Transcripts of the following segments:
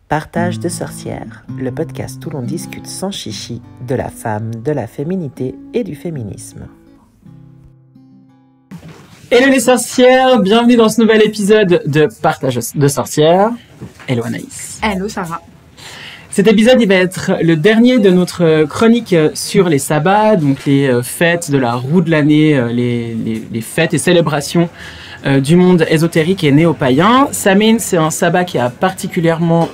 Partage de sorcières, le podcast où l'on discute sans chichi de la femme, de la féminité et du féminisme. Hello les sorcières, bienvenue dans ce nouvel épisode de Partage de sorcières. Hello Anaïs. Hello Sarah. Cet épisode, il va être le dernier de notre chronique sur les sabbats, donc les fêtes de la roue de l'année, les fêtes et célébrations du monde ésotérique et néo-païen. Samhain, c'est un sabbat qui a particulièrement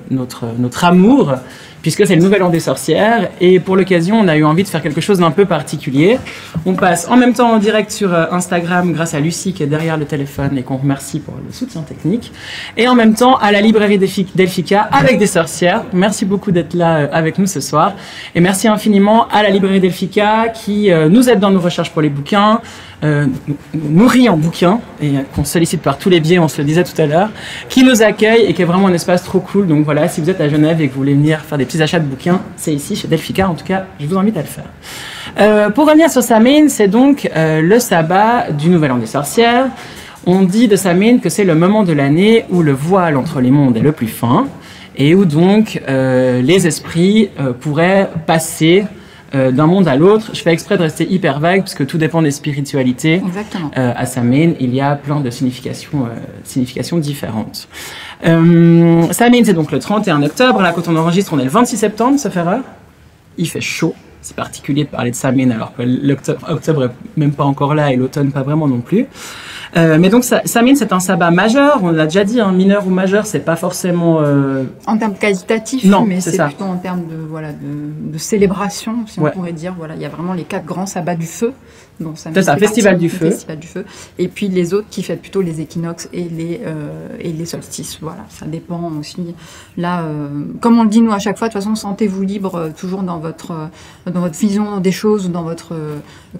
notre amour, puisque c'est le nouvel an des sorcières, et pour l'occasion, on a eu envie de faire quelque chose d'un peu particulier. On passe en même temps en direct sur Instagram grâce à Lucie qui est derrière le téléphone et qu'on remercie pour le soutien technique, et en même temps à la librairie Delphica avec des sorcières. Merci beaucoup d'être là avec nous ce soir, et merci infiniment à la librairie Delphica qui nous aide dans nos recherches pour les bouquins, nourri en bouquins et qu'on sollicite par tous les biais, on se le disait tout à l'heure, qui nous accueille et qui est vraiment un espace trop cool. Donc voilà, si vous êtes à Genève et que vous voulez venir faire des petits achats de bouquins, c'est ici chez Delphica. En tout cas, je vous invite à le faire. Pour revenir sur Samhain, c'est donc le sabbat du Nouvel An des Sorcières. On dit de Samhain que c'est le moment de l'année où le voile entre les mondes est le plus fin et où donc les esprits pourraient passer d'un monde à l'autre. Je fais exprès de rester hyper vague parce que tout dépend des spiritualités. Exactement. À Samhain, il y a plein de significations différentes. Samhain, c'est donc le 31 octobre. Là, quand on enregistre, on est le 26 septembre, sauf erreur. Il fait chaud. C'est particulier de parler de Samhain alors que l'octobre est même pas encore là et l'automne pas vraiment non plus. Mais donc Samhain, c'est un sabbat majeur. On l'a déjà dit, hein, mineur ou majeur, c'est pas forcément en termes qualitatifs, non, mais c'est ça. plutôt en termes de célébration, si on pourrait dire. Voilà, il y a vraiment les 4 grands sabbats du feu. Donc c'est ça, festival du feu. Et puis les autres qui fêtent plutôt les équinoxes et les solstices. Voilà, ça dépend aussi. Là, comme on le dit nous à chaque fois, de toute façon, sentez-vous libre toujours dans votre vision des choses ou dans votre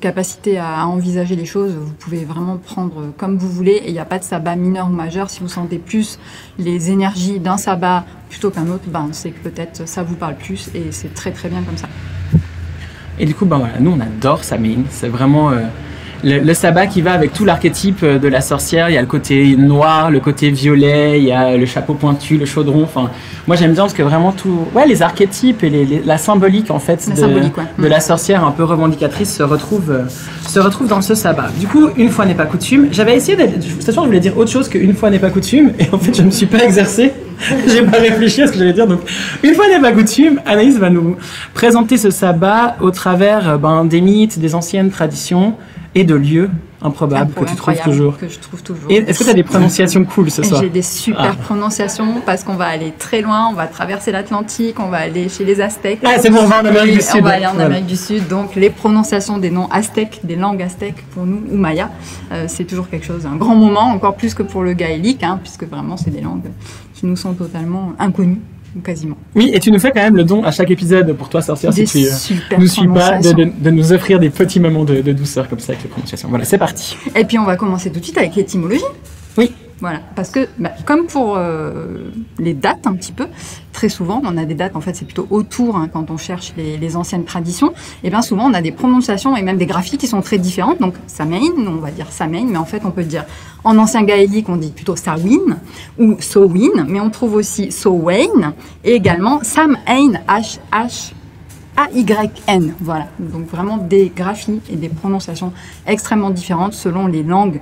capacité à envisager les choses. Vous pouvez vraiment prendre comme vous voulez et il n'y a pas de sabbat mineur ou majeur. Si vous sentez plus les énergies d'un sabbat plutôt qu'un autre, c'est que peut-être ça vous parle plus et c'est très très bien comme ça. Et du coup, voilà, nous on adore Samhain. C'est vraiment le sabbat qui va avec tout l'archétype de la sorcière. Il y a le côté noir, le côté violet, il y a le chapeau pointu, le chaudron. Enfin, moi j'aime bien parce que vraiment les archétypes et la symbolique en fait de la sorcière un peu revendicatrice se retrouve dans ce sabbat. Du coup, une fois n'est pas coutume. J'avais essayé cette fois je voulais dire autre chose qu'une fois n'est pas coutume et en fait je ne me suis pas exercée. J'ai pas réfléchi à ce que j'allais dire. Donc, une fois n'est pas coutume, Anaïs va nous présenter ce sabbat au travers des mythes, des anciennes traditions et de lieux improbables que tu trouves toujours. Que je trouve toujours. Et est-ce que tu as des prononciations cool ce soir? J'ai des super prononciations parce qu'on va aller très loin, on va traverser l'Atlantique, on va aller chez les Aztèques. Ah, c'est bon, on va en Amérique du Sud. On va aller en Amérique du Sud, donc les prononciations des noms aztèques, des langues aztèques pour nous, ou maya, c'est toujours quelque chose, un grand moment, encore plus que pour le gaélique, puisque vraiment c'est des langues qui nous sont totalement inconnues. Quasiment. Oui, et tu nous fais quand même le don à chaque épisode pour toi sorcière si tu nous suis pas, de nous offrir des petits moments de douceur comme ça avec les prononciations. Voilà, c'est parti. Et puis on va commencer tout de suite avec l'étymologie. Oui. Voilà, parce que comme pour les dates un petit peu, très souvent on a des dates, en fait c'est plutôt autour quand on cherche les anciennes traditions, et bien souvent on a des prononciations et même des graphies qui sont très différentes. Donc Samhain, on va dire Samhain, mais en fait on peut dire en ancien gaélique on dit plutôt Samhain ou Samhain, mais on trouve aussi Samhain et également Samhain, A-Y-N, voilà. Donc vraiment des graphies et des prononciations extrêmement différentes selon les langues,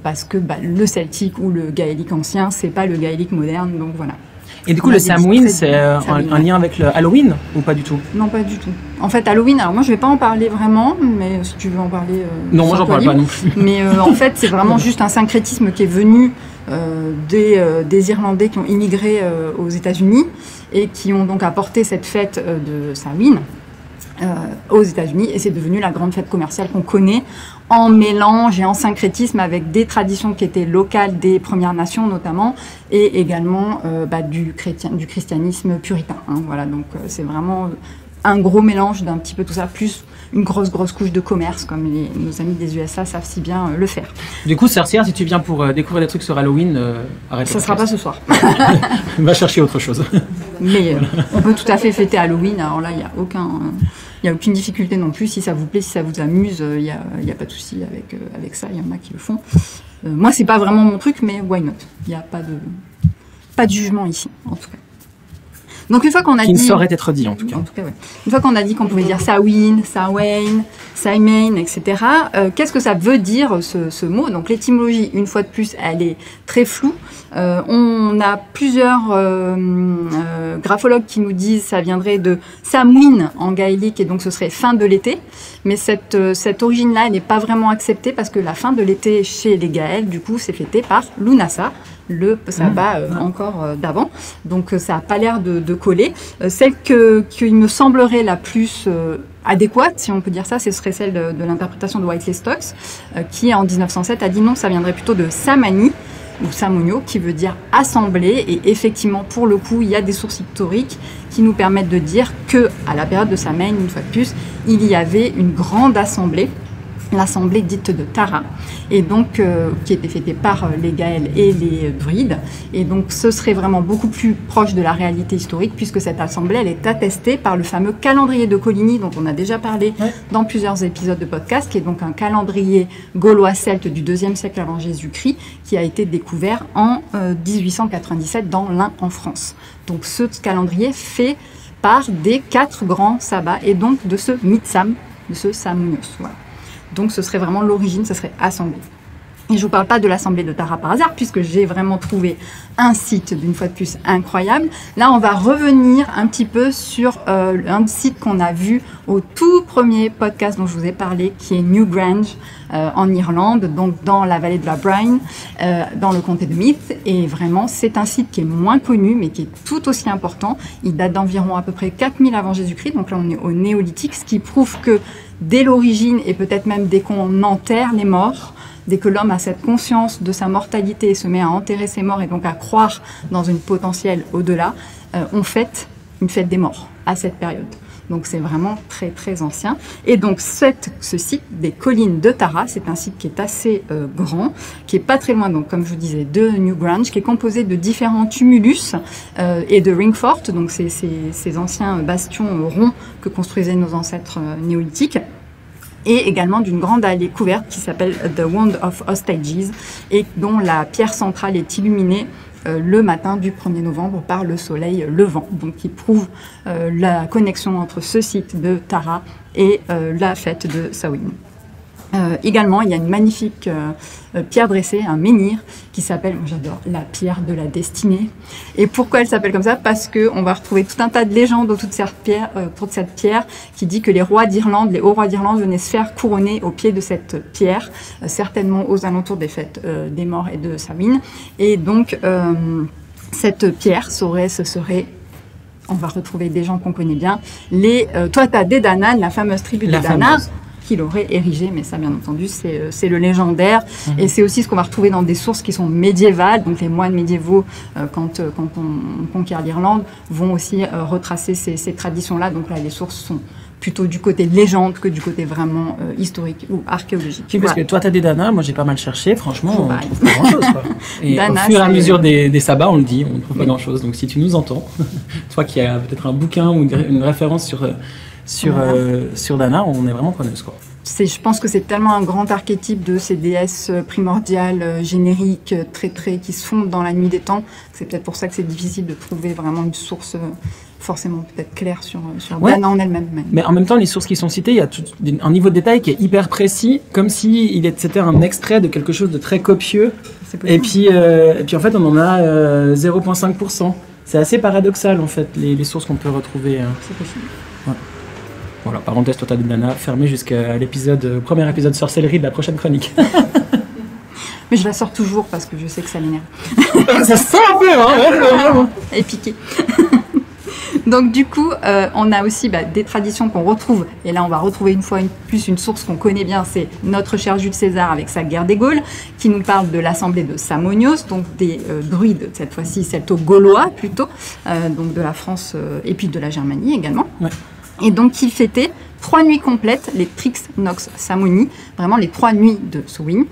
parce que le celtique ou le gaélique ancien, c'est pas le gaélique moderne, donc voilà. Et du coup, le Samhain, c'est un lien avec le Halloween ou pas du tout? Non, pas du tout. En fait, Halloween, alors moi je vais pas en parler vraiment, mais si tu veux en parler... non, moi j'en parle pas non plus. Mais en fait, c'est vraiment juste un syncrétisme qui est venu des Irlandais qui ont immigré aux États-Unis et qui ont donc apporté cette fête de Samhain aux États-Unis, et c'est devenu la grande fête commerciale qu'on connaît, en mélange et en syncrétisme avec des traditions qui étaient locales des Premières Nations notamment, et également du christianisme puritain. Voilà, donc c'est vraiment un gros mélange d'un petit peu tout ça, plus une grosse couche de commerce, comme nos amis des USA savent si bien le faire. Du coup, sorcière, si tu viens pour découvrir des trucs sur Halloween, arrête. Ça sera pas ce soir. Va chercher autre chose. Mais on peut tout à fait fêter Halloween, alors là, il n'y a aucune difficulté non plus. Si ça vous plaît, si ça vous amuse, il y a pas de souci avec ça. Il y en a qui le font. Moi, c'est pas vraiment mon truc, mais why not? Il n'y a pas de jugement ici, en tout cas. Donc une fois qu'on a qui dit... ne saurait être dit en tout cas. Ouais. Une fois qu'on a dit qu'on pouvait dire Samhain, Samhain, Samhain, etc., qu'est-ce que ça veut dire ce mot? Donc l'étymologie, une fois de plus, elle est très floue. On a plusieurs graphologues qui nous disent que ça viendrait de Samhain en gaélique, et donc ce serait fin de l'été. Mais cette origine-là, elle n'est pas vraiment acceptée parce que la fin de l'été chez les Gaëls, du coup, c'est fêté par Lunasa, le sabbat encore d'avant. Donc ça n'a pas l'air de coller. Celle qui me semblerait la plus adéquate, si on peut dire ça, ce serait celle de l'interprétation de Whiteley Stokes, qui en 1907 a dit non, ça viendrait plutôt de Samani, ou Samonio, qui veut dire assemblée. Et effectivement, pour le coup, il y a des sources historiques qui nous permettent de dire que à la période de Samhain, une fois de plus, il y avait une grande assemblée, l'assemblée dite de Tara, et donc qui était fêtée par les Gaëls et les Druides. Et donc ce serait vraiment beaucoup plus proche de la réalité historique, puisque cette assemblée, elle est attestée par le fameux calendrier de Coligny, dont on a déjà parlé dans plusieurs épisodes de podcast, qui est donc un calendrier gaulois-celte du IIe siècle avant Jésus-Christ, qui a été découvert en 1897 dans l'Ain en France. Donc ce calendrier fait part des 4 grands sabbats, et donc de ce Mitsam, de ce Samonios. Voilà. Donc ce serait vraiment l'origine, ce serait assemblée. Et je ne vous parle pas de l'assemblée de Tara par hasard, puisque j'ai vraiment trouvé un site, d'une fois de plus, incroyable. Là, on va revenir un petit peu sur un site qu'on a vu au tout premier podcast dont je vous ai parlé, qui est Newgrange, en Irlande, donc dans la vallée de la Brine, dans le comté de Meath. Et vraiment, c'est un site qui est moins connu, mais qui est tout aussi important. Il date d'environ à peu près 4000 avant Jésus-Christ, donc là on est au néolithique, ce qui prouve que dès l'origine, et peut-être même dès qu'on enterre les morts, dès que l'homme a cette conscience de sa mortalité et se met à enterrer ses morts et donc à croire dans une potentielle au-delà, on fête une fête des morts à cette période. Donc c'est vraiment très très ancien. Et donc ce site des collines de Tara, c'est un site qui est assez grand, qui est pas très loin, donc comme je vous disais, de Newgrange, qui est composé de différents tumulus et de ringfort, donc ces anciens bastions ronds que construisaient nos ancêtres néolithiques, et également d'une grande allée couverte qui s'appelle The Wand of Hostages, et dont la pierre centrale est illuminée le matin du 1er novembre par le soleil levant, donc qui prouve la connexion entre ce site de Tara et la fête de Samhain. Également, il y a une magnifique pierre dressée, un menhir, qui s'appelle, moi j'adore, la pierre de la destinée. Et pourquoi elle s'appelle comme ça? Parce qu'on va retrouver tout un tas de légendes autour de cette pierre, qui dit que les rois d'Irlande, les hauts rois d'Irlande venaient se faire couronner au pied de cette pierre, certainement aux alentours des fêtes des morts et de Samhain. Et donc, cette pierre ce serait... On va retrouver des gens qu'on connaît bien, les Tuatha Dé Danann, la fameuse tribu des Danann, qui l'aurait érigé, mais ça, bien entendu, c'est le légendaire. Et c'est aussi ce qu'on va retrouver dans des sources qui sont médiévales. Donc, les moines médiévaux, quand on conquiert l'Irlande, vont aussi retracer ces traditions-là. Donc là, les sources sont plutôt du côté légende que du côté vraiment historique ou archéologique. Oui, parce que Tuatha Dé Danann, moi j'ai pas mal cherché, franchement, on trouve pas grand-chose. Et Dana, au fur et à mesure des sabbats, on le dit, on ne trouve pas grand-chose. Donc si tu nous entends, toi qui as peut-être un bouquin ou une référence sur Dana, on est vraiment preneuse, quoi. Je pense que c'est tellement un grand archétype de ces déesses primordiales, génériques, qui se fondent dans la nuit des temps. C'est peut-être pour ça que c'est difficile de trouver vraiment une source forcément peut-être claire sur Dana en elle-même. Mais en même temps, les sources qui sont citées, il y a un niveau de détail qui est hyper précis, comme si c'était un extrait de quelque chose de très copieux. Et puis en fait, on en a 0,5%. C'est assez paradoxal, en fait, les sources qu'on peut retrouver. C'est possible. Ouais. Voilà, parenthèse Tuatha Dé Danann, fermée jusqu'à premier épisode sorcellerie de la prochaine chronique. Mais je la sors toujours parce que je sais que ça l'énerve. Ça sent un peu, hein. Et piqué. Donc du coup, on a aussi des traditions qu'on retrouve, et là on va retrouver une source qu'on connaît bien, c'est notre cher Jules César avec sa guerre des Gaules, qui nous parle de l'assemblée de Samonios, donc des druides, cette fois-ci celto-gaulois plutôt, donc de la France et puis de la Germanie également. Ouais. Et donc qui fêtait 3 nuits complètes, les Trix Nox Samoni, vraiment les 3 nuits de Samhain,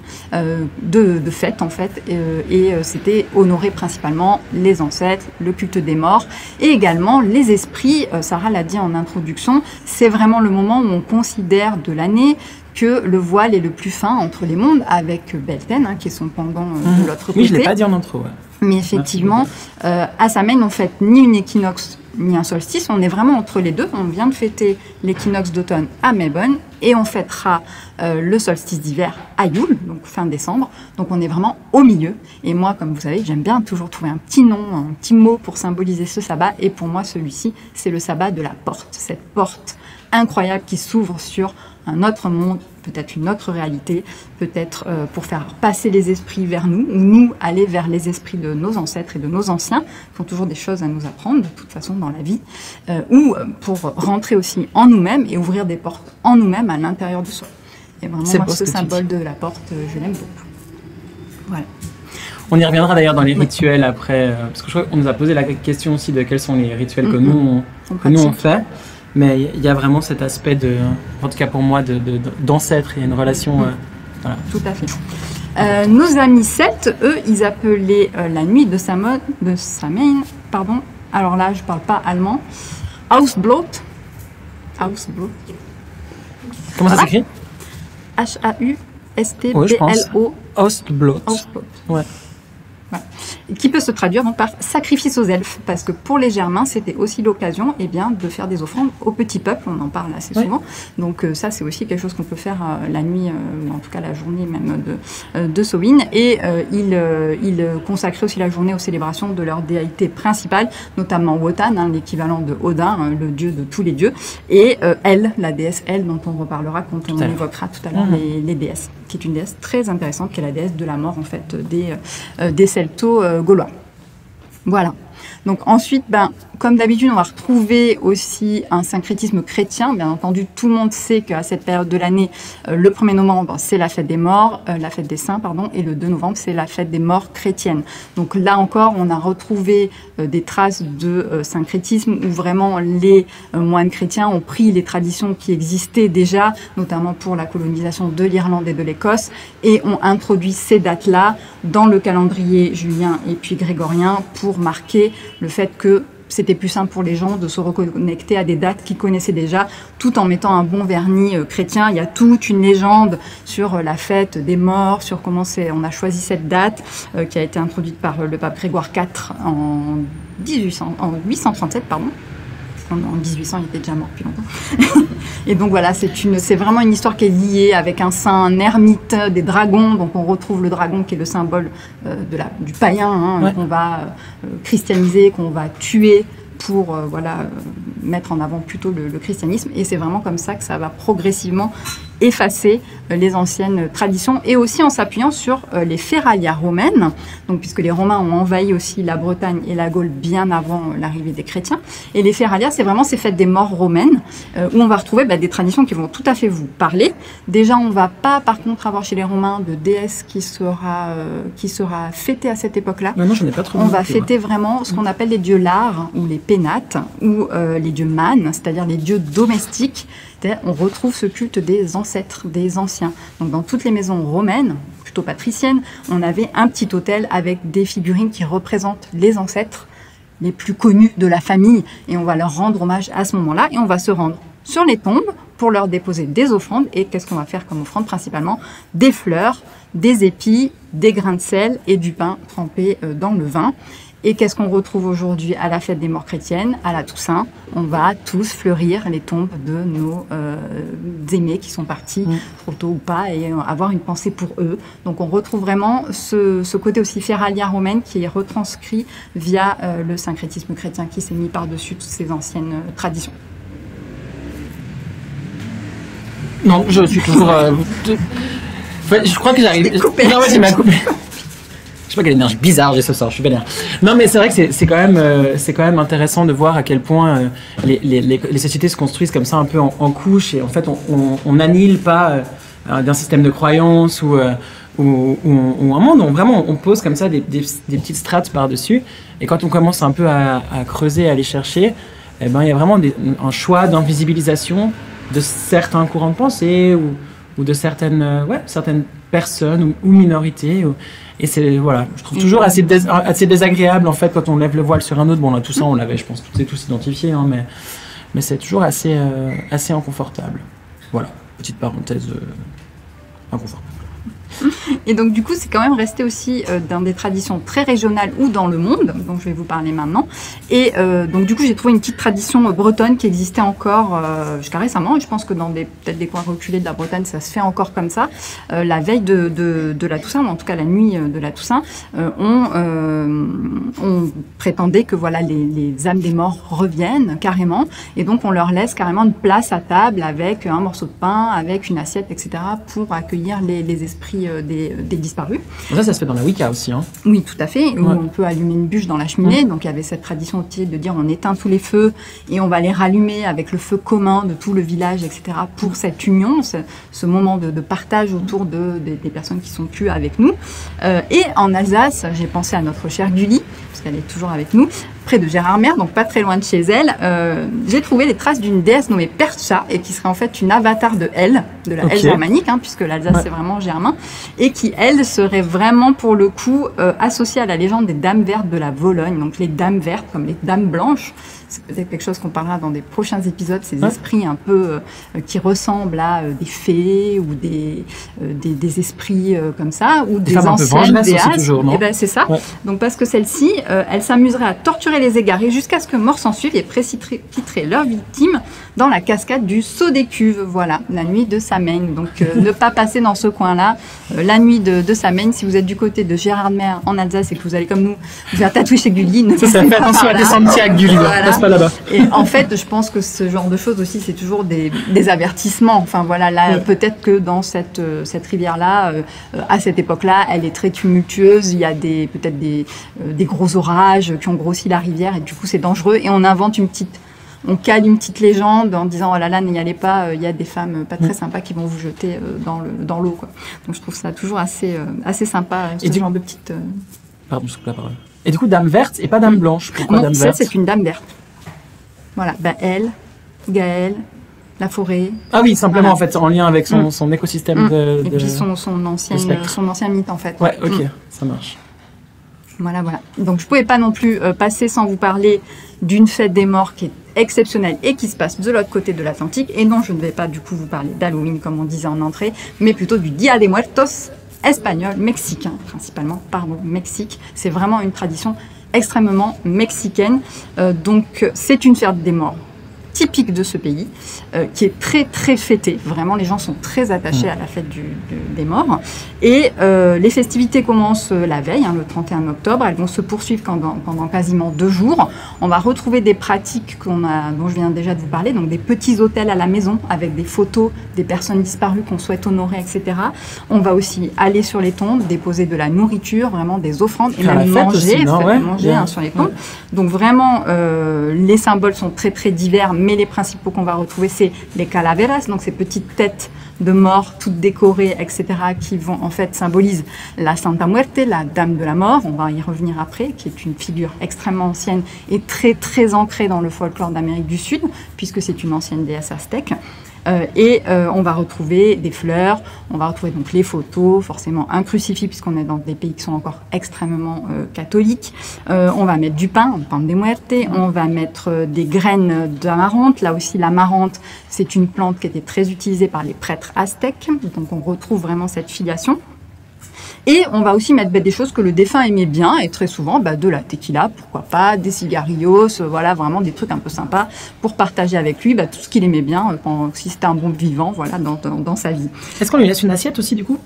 de fête en fait, et c'était honorer principalement les ancêtres, le culte des morts, et également les esprits. Sarah l'a dit en introduction, c'est vraiment le moment où on considère de l'année que le voile est le plus fin entre les mondes, avec Beltane, qui est son pendant de l'autre côté. Oui, je ne l'ai pas dit en intro. Ouais. Mais effectivement, à Samhain, on fête ni une équinoxe ni un solstice, on est vraiment entre les deux. On vient de fêter l'équinoxe d'automne à Mabon et on fêtera le solstice d'hiver à Yule, donc fin décembre. Donc on est vraiment au milieu. Et moi, comme vous savez, j'aime bien toujours trouver un petit nom, un petit mot pour symboliser ce sabbat. Et pour moi, celui-ci, c'est le sabbat de la porte. Cette porte incroyable qui s'ouvre sur un autre monde, peut-être une autre réalité, peut-être pour faire passer les esprits vers nous, ou nous aller vers les esprits de nos ancêtres et de nos anciens, qui ont toujours des choses à nous apprendre, de toute façon, dans la vie, ou pour rentrer aussi en nous-mêmes et ouvrir des portes en nous-mêmes à l'intérieur de soi. Et vraiment, moi, ce symbole de la porte, je l'aime beaucoup. Voilà. On y reviendra d'ailleurs dans les rituels après, parce que je crois qu'on nous a posé la question aussi de quels sont les rituels que nous on fait. Mais il y a vraiment cet aspect en tout cas pour moi, d'ancêtre. Il y a une relation. Voilà. Tout à fait. Nos amis celtes, eux, ils appelaient la nuit de Samhain, pardon. Alors là, je ne parle pas allemand. Ausblut. Comment ça s'écrit? H-A-U-S-T-B-L-O. Ausblut. Ouais. Voilà. Qui peut se traduire donc par sacrifice aux elfes, parce que pour les Germains, c'était aussi l'occasion de faire des offrandes au petit peuple, on en parle assez souvent. Donc ça, c'est aussi quelque chose qu'on peut faire la nuit, ou en tout cas la journée même de Samhain. Et ils consacraient aussi la journée aux célébrations de leur déité principale, notamment Wotan, l'équivalent de Odin, le dieu de tous les dieux, et Elle, la déesse Elle, dont on reparlera quand on évoquera tout à l'heure les déesses, qui est une déesse très intéressante, qui est la déesse de la mort en fait des celto-gaulois. Voilà. Donc ensuite, comme d'habitude, on va retrouver aussi un syncrétisme chrétien. Bien entendu, tout le monde sait qu'à cette période de l'année, le 1er novembre, c'est la fête des morts, la fête des saints, pardon, et le 2 novembre, c'est la fête des morts chrétiennes. Donc là encore, on a retrouvé des traces de syncrétisme où vraiment les moines chrétiens ont pris les traditions qui existaient déjà, notamment pour la colonisation de l'Irlande et de l'Écosse, et ont introduit ces dates-là dans le calendrier julien et puis grégorien pour marquer le fait que c'était plus simple pour les gens de se reconnecter à des dates qu'ils connaissaient déjà, tout en mettant un bon vernis chrétien. Il y a toute une légende sur la fête des morts, sur comment on a choisi cette date, qui a été introduite par le pape Grégoire IV en 837, pardon. En 1800, il était déjà mort depuis longtemps. Et donc voilà, c'est vraiment une histoire qui est liée avec un saint, un ermite, des dragons. Donc on retrouve le dragon qui est le symbole du païen, qu'on va christianiser, qu'on va tuer pour mettre en avant plutôt le christianisme. Et c'est vraiment comme ça que ça va progressivement effacer les anciennes traditions, et aussi en s'appuyant sur les feralia romaines, donc puisque les Romains ont envahi aussi la Bretagne et la Gaule bien avant l'arrivée des chrétiens. Et les feralia, c'est vraiment ces fêtes des morts romaines, où on va retrouver des traditions qui vont tout à fait vous parler. Déjà, on va pas par contre avoir chez les Romains de déesse qui sera fêtée à cette époque-là. Non, j'en ai pas trop. On va fêter vraiment ce qu'on appelle les dieux lares ou les pénates, ou les dieux manes, c'est-à-dire les dieux domestiques. On retrouve ce culte des ancêtres, des anciens. Donc dans toutes les maisons romaines, plutôt patriciennes, on avait un petit autel avec des figurines qui représentent les ancêtres les plus connus de la famille, et on va leur rendre hommage à ce moment-là, et on va se rendre sur les tombes pour leur déposer des offrandes. Et qu'est-ce qu'on va faire comme offrande? Principalement des fleurs, des épis, des grains de sel et du pain trempé dans le vin. Et qu'est-ce qu'on retrouve aujourd'hui à la fête des morts chrétiennes, à la Toussaint? On va tous fleurir les tombes de nos aînés qui sont partis trop tôt ou pas, et avoir une pensée pour eux. Donc on retrouve vraiment ce côté aussi feralia romaine qui est retranscrit via le syncrétisme chrétien qui s'est mis par-dessus toutes ces anciennes traditions. Non, je suis toujours... je crois que j'arrive... Non, ouais, tu m'as coupé. Je sais pas quelle énergie bizarre j'ai ce soir, je suis vénère. Non, mais c'est vrai que c'est quand même intéressant de voir à quel point les sociétés se construisent comme ça un peu en couches, et en fait on n'annihile pas d'un système de croyances ou un monde. On pose comme ça des petites strates par-dessus, et quand on commence un peu à creuser, à aller chercher, il y a vraiment un choix d'invisibilisation de certains courants de pensée ou de certaines personnes ou minorités. Et c'est, je trouve toujours assez désagréable en fait quand on lève le voile sur un autre. Bon, là, tout ça, on l'avait, je pense, toutes et tous identifié, mais c'est toujours assez inconfortable. Voilà, petite parenthèse inconfortable. Et donc du coup, c'est quand même resté aussi dans des traditions très régionales ou dans le monde, dont je vais vous parler maintenant. Et donc du coup, j'ai trouvé une petite tradition bretonne qui existait encore jusqu'à récemment. Et je pense que dans peut-être des coins reculés de la Bretagne, ça se fait encore comme ça. La veille de la Toussaint, ou en tout cas la nuit de la Toussaint, on prétendait que voilà, les âmes des morts reviennent carrément. Et donc on leur laisse carrément une place à table avec un morceau de pain, avec une assiette, etc. pour accueillir les esprits des disparus. Ça se fait dans la Wicca aussi, hein. Oui, tout à fait. Où on peut allumer une bûche dans la cheminée. Donc il y avait cette tradition aussi de dire on éteint tous les feux et on va les rallumer avec le feu commun de tout le village, etc. pour cette union, ce moment de partage autour des personnes qui sont plus avec nous. Et en Alsace, j'ai pensé à notre chère Gulli, parce qu'elle est toujours avec nous, près de Gérardmer, donc pas très loin de chez elle. J'ai trouvé les traces d'une déesse nommée Percha, et qui serait en fait une avatar de Elle, de la Elle germanique, hein, puisque l'Alsace c'est vraiment germain, et qui, elle, serait vraiment pour le coup associée à la légende des Dames vertes de la Vologne, donc les Dames vertes comme les Dames blanches. C'est peut-être quelque chose qu'on parlera dans des prochains épisodes, ces esprits un peu qui ressemblent à des fées ou des esprits comme ça, ou des anciennes déesses. Et ben c'est ça. Ouais. Donc parce que celle-ci, elle s'amuserait à torturer les égarés jusqu'à ce que mort s'en suive et précipiterait leurs victimes dans la cascade du Saut des Cuves. Voilà, la nuit de Samhain. Donc ne pas passer dans ce coin-là. La nuit de Samhain, si vous êtes du côté de Gérardmer en Alsace et que vous allez comme nous vous faire tatouer chez Gulli, ne ça fait attention à descendre à Gulli. Voilà. Pas là-bas. Et en fait, je pense que ce genre de choses aussi, c'est toujours des avertissements. Enfin voilà, là, peut-être que dans cette rivière-là, à cette époque-là, elle est très tumultueuse. Il y a peut-être des gros orages qui ont grossi la rivière et du coup, c'est dangereux. Et on invente on cale une petite légende en disant oh là là, n'y allez pas, il y a des femmes pas très sympas qui vont vous jeter dans l'eau, quoi. Donc je trouve ça toujours assez sympa, ce genre de petite. Pardon, je coupe la parole. Et du coup, dame verte et pas dame blanche. Pourquoi dame verte ? C'est une dame verte. Voilà, elle, Gaëlle, la forêt. Ah oui, simplement en fait, en lien avec son écosystème Et puis son ancien mythe en fait. Ouais, ok, ça marche. Voilà. Donc je pouvais pas non plus passer sans vous parler d'une fête des morts qui est exceptionnelle et qui se passe de l'autre côté de l'Atlantique. Et non, je ne vais pas du coup vous parler d'Halloween comme on disait en entrée, mais plutôt du Dia de Muertos espagnol, mexicain principalement, Mexique. C'est vraiment une tradition extrêmement mexicaine. Donc c'est une fête des morts typique de ce pays, qui est très très fêtée. Vraiment, les gens sont très attachés à la fête des morts. Et les festivités commencent la veille, le 31 octobre. Elles vont se poursuivre pendant quasiment 2 jours. On va retrouver des pratiques dont je viens déjà de vous parler, donc des petits hôtels à la maison avec des photos des personnes disparues qu'on souhaite honorer, etc. On va aussi aller sur les tombes, déposer de la nourriture, vraiment des offrandes, et même manger, sur les tombes. Donc vraiment, les symboles sont très très divers, mais les principaux qu'on va retrouver, c'est les calaveras, donc ces petites têtes de morts, toutes décorées, etc., qui vont en fait symboliser la Santa Muerte, la Dame de la Mort. On va y revenir après, qui est une figure extrêmement ancienne et très très ancrée dans le folklore d'Amérique du Sud, puisque c'est une ancienne déesse aztèque. On va retrouver des fleurs, on va retrouver donc les photos, forcément un crucifix puisqu'on est dans des pays qui sont encore extrêmement catholiques. On va mettre du pain de muerte, on va mettre des graines d'amarante. Là aussi, l'amarante, c'est une plante qui était très utilisée par les prêtres aztèques, donc on retrouve vraiment cette filiation. Et on va aussi mettre des choses que le défunt aimait bien, et très souvent de la tequila, pourquoi pas, des cigarillos, voilà, vraiment des trucs un peu sympas pour partager avec lui tout ce qu'il aimait bien, si c'était un bon vivant, voilà, dans sa vie. Est-ce qu'on lui laisse une assiette aussi, du coup ?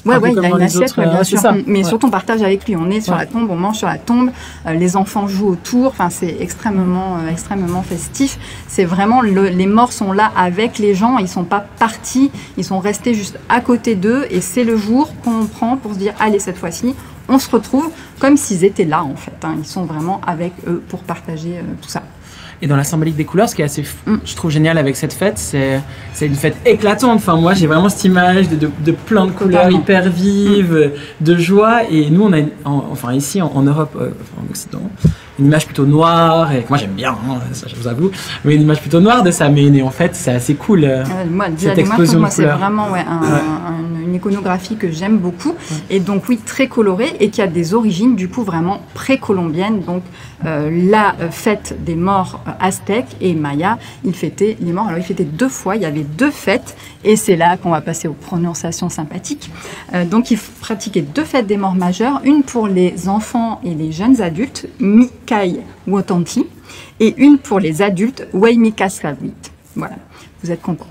Ouais, il a une assiette, bien sûr. Mais surtout, on partage avec lui. On est sur la tombe, on mange sur la tombe. Les enfants jouent autour. Enfin, c'est extrêmement festif. C'est vraiment les morts sont là avec les gens. Ils sont pas partis. Ils sont restés juste à côté d'eux. Et c'est le jour qu'on prend pour se dire, allez, cette fois-ci, on se retrouve comme s'ils étaient là, en fait. Ils sont vraiment avec eux pour partager tout ça. Et dans la symbolique des couleurs, ce qui est assez, je trouve génial avec cette fête, c'est une fête éclatante. Enfin, moi, j'ai vraiment cette image de plein de couleurs hyper vives, de joie. Et nous, on a, ici en Europe, en Occident, une image plutôt noire. Et moi, j'aime bien, ça, je vous avoue, mais une image plutôt noire de ça. Mais en fait, c'est assez cool. Cette explosion de couleurs. C'est vraiment une une iconographie que j'aime beaucoup, et donc oui, très colorée, et qui a des origines du coup vraiment précolombiennes. Donc la fête des morts aztèques et mayas, ils fêtaient les morts. Alors ils fêtaient 2 fois, il y avait 2 fêtes, et c'est là qu'on va passer aux prononciations sympathiques. Donc ils pratiquaient 2 fêtes des morts majeures, une pour les enfants et les jeunes adultes, Mikai Wotanti, et une pour les adultes, Waimikasawit. Voilà, vous êtes contente.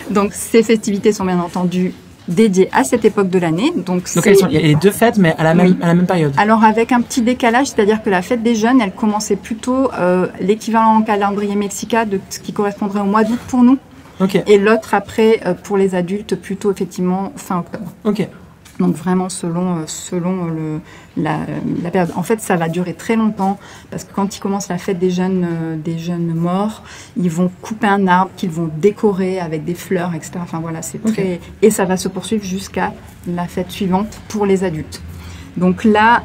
Donc ces festivités sont bien entendu dédiées à cette époque de l'année. Donc il y a les 2 fêtes, mais à la même période. Alors avec un petit décalage, c'est-à-dire que la fête des jeunes, elle commençait plutôt l'équivalent en calendrier mexicain de ce qui correspondrait au mois d'août pour nous. Okay. Et l'autre après, pour les adultes, plutôt effectivement fin octobre. Ok. Donc vraiment selon la période. En fait, ça va durer très longtemps parce que quand ils commencent la fête des jeunes morts, ils vont couper un arbre qu'ils vont décorer avec des fleurs, etc. Enfin voilà, c'est très... Et ça va se poursuivre jusqu'à la fête suivante pour les adultes. Donc la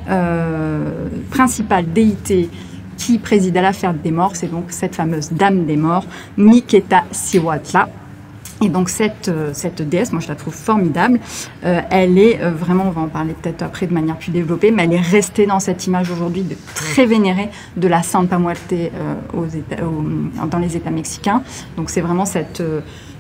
principale déité qui préside à la fête des morts, c'est donc cette fameuse dame des morts, Miquetasihuatla. Et donc cette déesse, moi je la trouve formidable. Elle est vraiment, on va en parler peut-être après de manière plus développée, mais elle est restée dans cette image aujourd'hui de très vénérée de la Santa Muerte dans les États mexicains. Donc c'est vraiment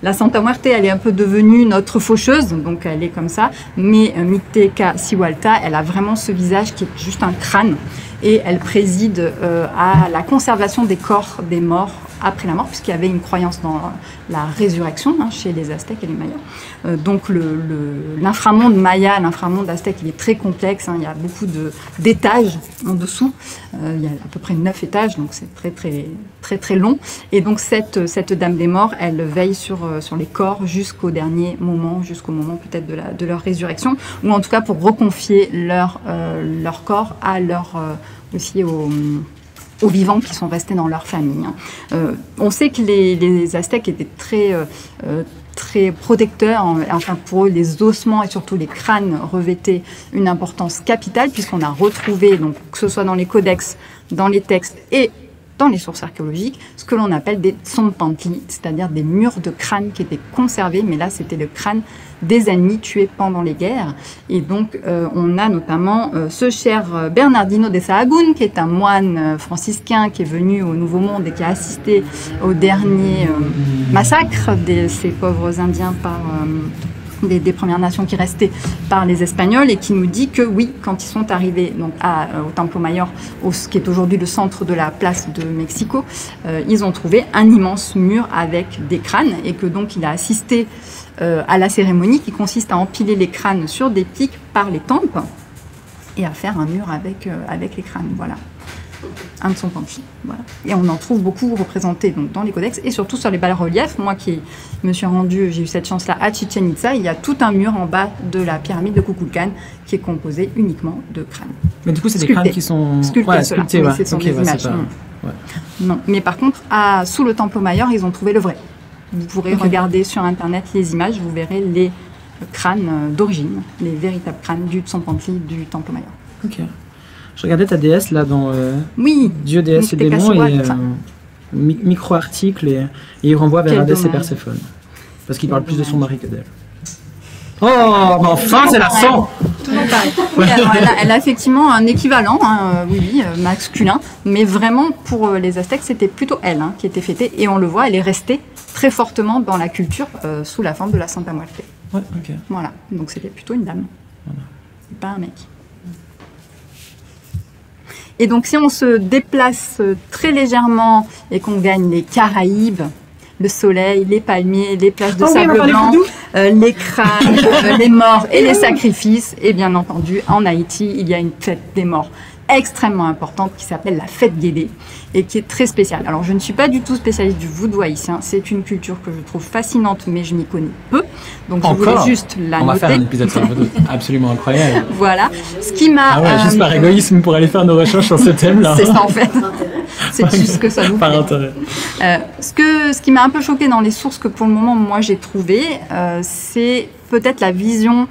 la Santa Muerte, elle est un peu devenue notre faucheuse, donc elle est comme ça. Mais Miquetasihuatla, elle a vraiment ce visage qui est juste un crâne, et elle préside à la conservation des corps des morts après la mort, puisqu'il y avait une croyance dans la résurrection chez les Aztèques et les Mayas. Donc l'inframonde maya, l'inframonde aztèque, il est très complexe, il y a beaucoup d'étages en dessous, il y a à peu près 9 étages, donc c'est très long. Et donc cette dame des morts, elle veille sur les corps jusqu'au dernier moment, jusqu'au moment peut-être de leur résurrection, ou en tout cas pour reconfier leur corps à aussi aux vivants qui sont restés dans leur famille. On sait que les Aztèques étaient très protecteurs. Enfin, pour eux, les ossements et surtout les crânes revêtaient une importance capitale, puisqu'on a retrouvé, donc, que ce soit dans les codex, dans les textes et dans les sources archéologiques, ce que l'on appelle des tsompantli, c'est-à-dire des murs de crâne qui étaient conservés, mais là c'était le crâne des ennemis tués pendant les guerres. Et donc on a notamment ce cher Bernardino de Sahagún, qui est un moine franciscain qui est venu au Nouveau Monde et qui a assisté au dernier massacre de ces pauvres Indiens par... Des Premières Nations qui restaient par les Espagnols, et qui nous dit que oui, quand ils sont arrivés donc au Templo Mayor, qui est aujourd'hui le centre de la place de Mexico, ils ont trouvé un immense mur avec des crânes, et que donc il a assisté à la cérémonie qui consiste à empiler les crânes sur des pics par les tempes et à faire un mur avec les crânes. Voilà. Un de son penchant. Voilà. Et on en trouve beaucoup représentés donc, dans les codex et surtout sur les bas-reliefs. Moi qui me suis rendue, j'ai eu cette chance-là à Chichen Itza, il y a tout un mur en bas de la pyramide de Kukulkan qui est composé uniquement de crânes. Mais du coup, c'est des crânes qui sont sculptés. Oui, ce sont des images. Non. Mais par contre, sous le Templo Mayor, ils ont trouvé le vrai. Vous pourrez regarder sur Internet les images, vous verrez les crânes d'origine, les véritables crânes du Tsompantli du Templo Mayor. Ok. Je regardais ta déesse là dans Dieu, déesse et démons, et micro-article, et il renvoie vers Hadès et Perséphone. Parce qu'il parle plus de son mari que d'elle. Oh, mais enfin, c'est la sang. Toujours pareil. Oui, alors, elle a effectivement un équivalent, masculin, mais vraiment pour les Aztèques, c'était plutôt elle qui était fêtée, et on le voit, elle est restée très fortement dans la culture sous la forme de la Santa Muerte. Ouais, ok. Voilà, donc c'était plutôt une dame, pas un mec. Et donc, si on se déplace très légèrement et qu'on gagne les Caraïbes, le soleil, les palmiers, les plages de sable blanc, les crânes, les morts et les sacrifices, et bien entendu, en Haïti, il y a une fête des morts extrêmement importante qui s'appelle la fête Guédé et qui est très spéciale. Alors, je ne suis pas du tout spécialiste du voodoo haïtien. C'est une culture que je trouve fascinante, mais je m'y connais peu. Donc, je voulais juste la noter. On va faire un épisode sur le voodoo. Absolument incroyable. Voilà. Ce qui m'a... juste par égoïsme pour aller faire nos recherches sur ce thème-là. C'est ça, en fait. C'est juste ce que ça nous fait. Par intérêt. Ce qui m'a un peu choqué dans les sources que pour le moment, moi, j'ai trouvées, c'est peut-être la vision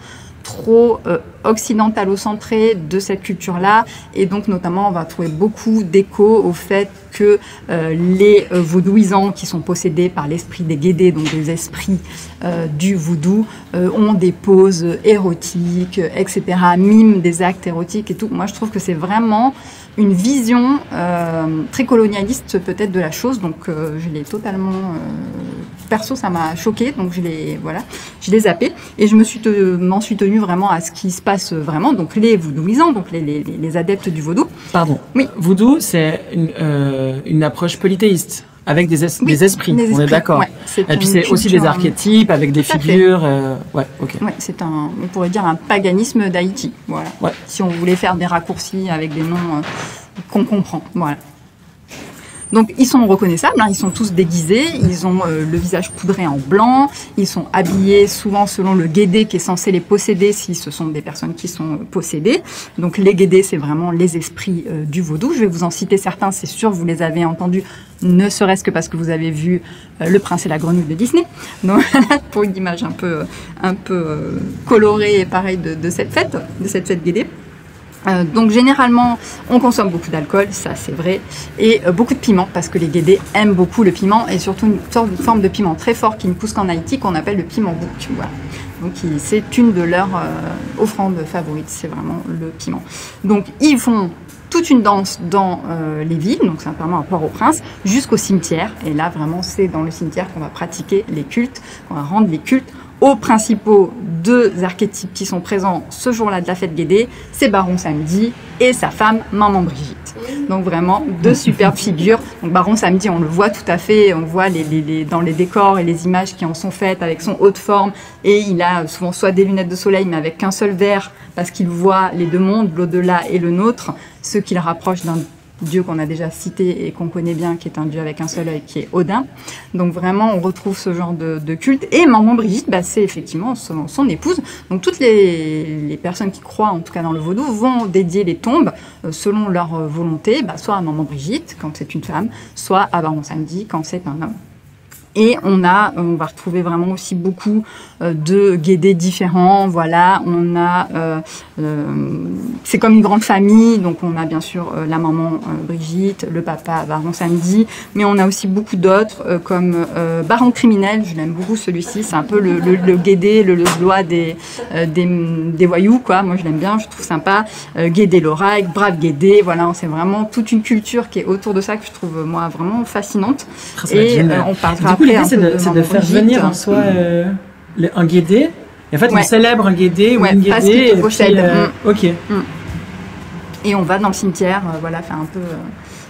trop occidentalo-centrée de cette culture-là. Et donc, notamment, on va trouver beaucoup d'écho au fait que les vaudouisants qui sont possédés par l'esprit des guédés, donc des esprits du vaudou, ont des poses érotiques, etc., miment des actes érotiques et tout. Moi, je trouve que c'est vraiment une vision très colonialiste peut-être de la chose, donc je l'ai totalement perso, ça m'a choquée, donc je l'ai zappé et je m'en suis tenue vraiment à ce qui se passe vraiment, donc les vaudouisants, donc les adeptes du vaudou. Pardon. Oui. Vaudou, c'est une approche polythéiste. Avec des esprits, on est d'accord. Ouais, et puis c'est aussi des archétypes avec des figures. Ouais, ok. Ouais, on pourrait dire un paganisme d'Haïti. Voilà. Ouais. Si on voulait faire des raccourcis avec des noms qu'on comprend. Voilà. Donc ils sont reconnaissables, hein, ils sont tous déguisés, ils ont le visage poudré en blanc, ils sont habillés souvent selon le guédé qui est censé les posséder si ce sont des personnes qui sont possédées. Donc les guédés, c'est vraiment les esprits du vaudou. Je vais vous en citer certains, c'est sûr, vous les avez entendus, ne serait-ce que parce que vous avez vu Le Prince et la Grenouille de Disney. Donc pour une image un peu colorée et pareille de cette fête guédé. Donc généralement, on consomme beaucoup d'alcool, ça c'est vrai, et beaucoup de piment, parce que les guédés aiment beaucoup le piment, et surtout une forme de piment très fort qui ne pousse qu'en Haïti, qu'on appelle le piment bouc. Voilà. Donc c'est une de leurs offrandes favorites, c'est vraiment le piment. Donc ils font toute une danse dans les villes, donc simplement à Port-au-Prince, jusqu'au cimetière, et là vraiment c'est dans le cimetière qu'on va pratiquer les cultes, qu'on va rendre les cultes aux principaux deux archétypes qui sont présents ce jour-là de la fête guédé, c'est Baron Samedi et sa femme Maman Brigitte. Donc vraiment deux superbes figures. Donc Baron Samedi, on le voit tout à fait, on voit dans les décors et les images qui en sont faites avec son haut de forme, et il a souvent soit des lunettes de soleil mais avec qu'un seul verre parce qu'il voit les deux mondes, l'au-delà et le nôtre, ce qui le rapproche d'un dieu qu'on a déjà cité et qu'on connaît bien, qui est un dieu avec un seul œil, qui est Odin. Donc vraiment, on retrouve ce genre de culte. Et Maman Brigitte, c'est effectivement son épouse. Donc toutes les personnes qui croient, en tout cas dans le vaudou, vont dédier les tombes selon leur volonté, soit à Maman Brigitte, quand c'est une femme, soit à Baron Samedi, quand c'est un homme. Et on va retrouver vraiment aussi beaucoup de guédés différents. Voilà, on a, c'est comme une grande famille. Donc on a bien sûr la maman Brigitte, le papa Baron Samedi, mais on a aussi beaucoup d'autres comme Baron Criminel. Je l'aime beaucoup celui-ci. C'est un peu le guédé, le loi des voyous, quoi. Moi je l'aime bien, je trouve sympa. Guédé l'oraille, brave guédé. Voilà, c'est vraiment toute une culture qui est autour de ça que je trouve moi vraiment fascinante. Et on parlera. L'idée, c'est de faire venir en soi un guédé. Et en fait, on célèbre un guédé ou une guédée. Parce qu'il possède. Ok. Et on va dans le cimetière, faire un peu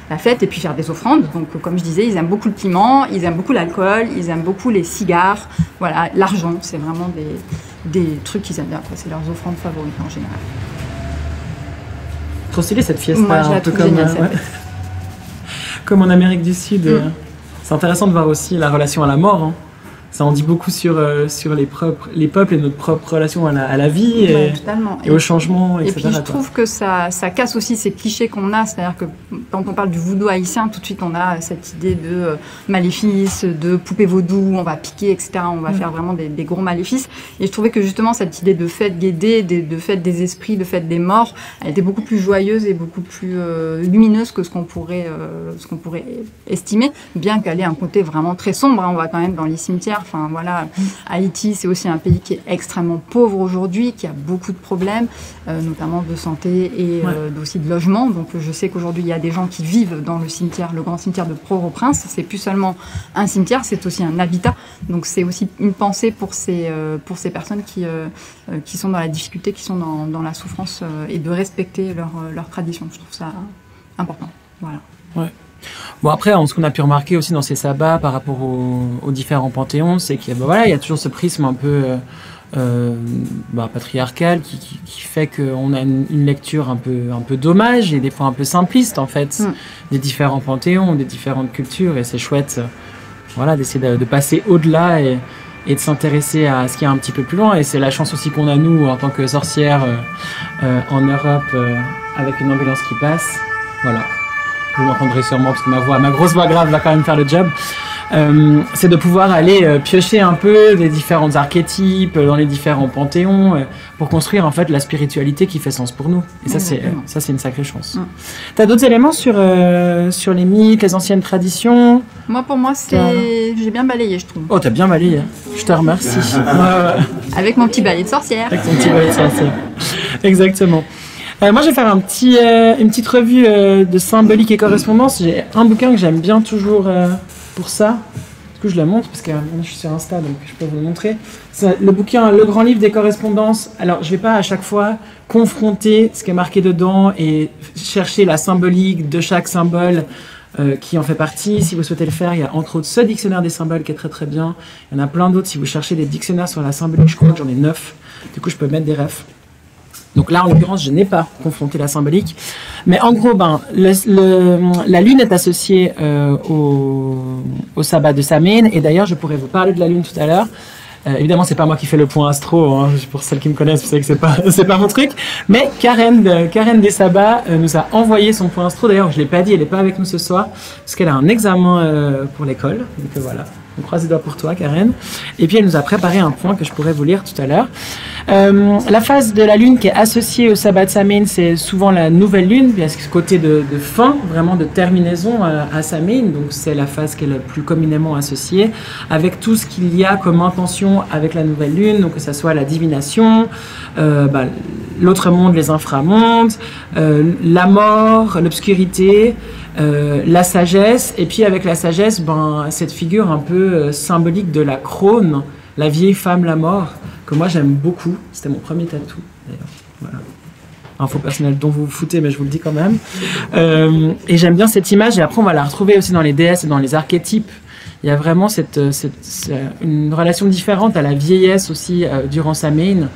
la fête et puis faire des offrandes. Donc, comme je disais, ils aiment beaucoup le piment, ils aiment beaucoup l'alcool, ils aiment beaucoup les cigares. Voilà, l'argent, c'est vraiment des trucs qu'ils aiment bien. C'est leurs offrandes favorites en général. Trop stylé cette fiesta. Moi, je la trouve géniale, cette fête. Comme en Amérique du Sud. C'est intéressant de voir aussi la relation à la mort. Hein. Ça en dit beaucoup sur les peuples et notre propre relation à la vie et au changement, etc. Et puis je trouve que ça casse aussi ces clichés qu'on a. C'est-à-dire que quand on parle du vaudou haïtien, tout de suite on a cette idée de maléfice, de poupée vaudou, on va piquer, etc. On va faire vraiment des gros maléfices. Et je trouvais que justement cette idée de fête guédée, de fête des esprits, de fête des morts, elle était beaucoup plus joyeuse et beaucoup plus lumineuse que ce qu'on pourrait estimer, bien qu'elle ait un côté vraiment très sombre. Hein. On va quand même dans les cimetières. Enfin voilà, Haïti, c'est aussi un pays qui est extrêmement pauvre aujourd'hui, qui a beaucoup de problèmes, notamment de santé et aussi de logement. Donc je sais qu'aujourd'hui, il y a des gens qui vivent dans le cimetière, le grand cimetière de Port-au-Prince. C'est plus seulement un cimetière, c'est aussi un habitat. Donc c'est aussi une pensée pour ces personnes qui sont dans la difficulté, qui sont dans la souffrance et de respecter leur tradition. Je trouve ça important. Voilà. Ouais. Bon après, ce qu'on a pu remarquer aussi dans ces sabbats par rapport aux différents panthéons, c'est qu'il y a toujours ce prisme un peu patriarcal qui fait qu'on a une lecture un peu dommage et des fois un peu simpliste en fait des différents panthéons, des différentes cultures, et c'est chouette d'essayer de passer au-delà et de s'intéresser à ce qui est un petit peu plus loin. Et c'est la chance aussi qu'on a nous en tant que sorcières en Europe avec une ambulance qui passe. Voilà. Vous m'entendrez sûrement parce que ma grosse voix grave va quand même faire le job. c'est de pouvoir aller piocher un peu des différents archétypes dans les différents panthéons pour construire en fait la spiritualité qui fait sens pour nous. Et ça c'est une sacrée chance. T'as d'autres éléments sur les mythes, les anciennes traditions? Pour moi j'ai bien balayé, je trouve. Oh, t'as bien balayé. Je te remercie. Avec mon petit balai de sorcière. Avec ton petit balai de sorcière. Exactement. Moi, je vais faire une petite revue de symbolique et correspondance. J'ai un bouquin que j'aime bien toujours pour ça. Est-ce que je le montre? Parce que je suis sur Insta, donc je peux vous le montrer. C'est le bouquin Le Grand Livre des Correspondances. Alors, je ne vais pas à chaque fois confronter ce qui est marqué dedans et chercher la symbolique de chaque symbole qui en fait partie. Si vous souhaitez le faire, il y a entre autres ce dictionnaire des symboles qui est très très bien. Il y en a plein d'autres. Si vous cherchez des dictionnaires sur la symbolique, je crois que j'en ai 9. Du coup, je peux mettre des refs. Donc là, en l'occurrence, je n'ai pas confronté la symbolique. Mais en gros, la lune est associée au sabbat de Samhain. Et d'ailleurs, je pourrais vous parler de la lune tout à l'heure. Évidemment, c'est pas moi qui fais le point astro. Hein. Pour celles qui me connaissent, vous savez que c'est pas mon truc. Mais Karen des Sabbats nous a envoyé son point astro. D'ailleurs, je l'ai pas dit, elle est pas avec nous ce soir parce qu'elle a un examen pour l'école. Donc voilà. On croise les doigts pour toi, Karen. Et puis, elle nous a préparé un point que je pourrais vous lire tout à l'heure. La phase de la lune qui est associée au sabbat de Samhain, c'est souvent la nouvelle lune. Il y a ce côté de fin, vraiment de terminaison à Samhain. Donc, c'est la phase qui est la plus communément associée, avec tout ce qu'il y a comme intention avec la nouvelle lune. Donc, que ce soit la divination, l'autre monde, les inframondes, la mort, l'obscurité, la sagesse, et puis avec la sagesse, cette figure un peu symbolique de la crone, la vieille femme, la mort, que moi j'aime beaucoup. C'était mon premier tatou, d'ailleurs. Voilà. Info personnelle dont vous vous foutez, mais je vous le dis quand même. Et j'aime bien cette image, et après on va la retrouver aussi dans les déesses et dans les archétypes. Il y a vraiment une relation différente à la vieillesse aussi durant Samhain,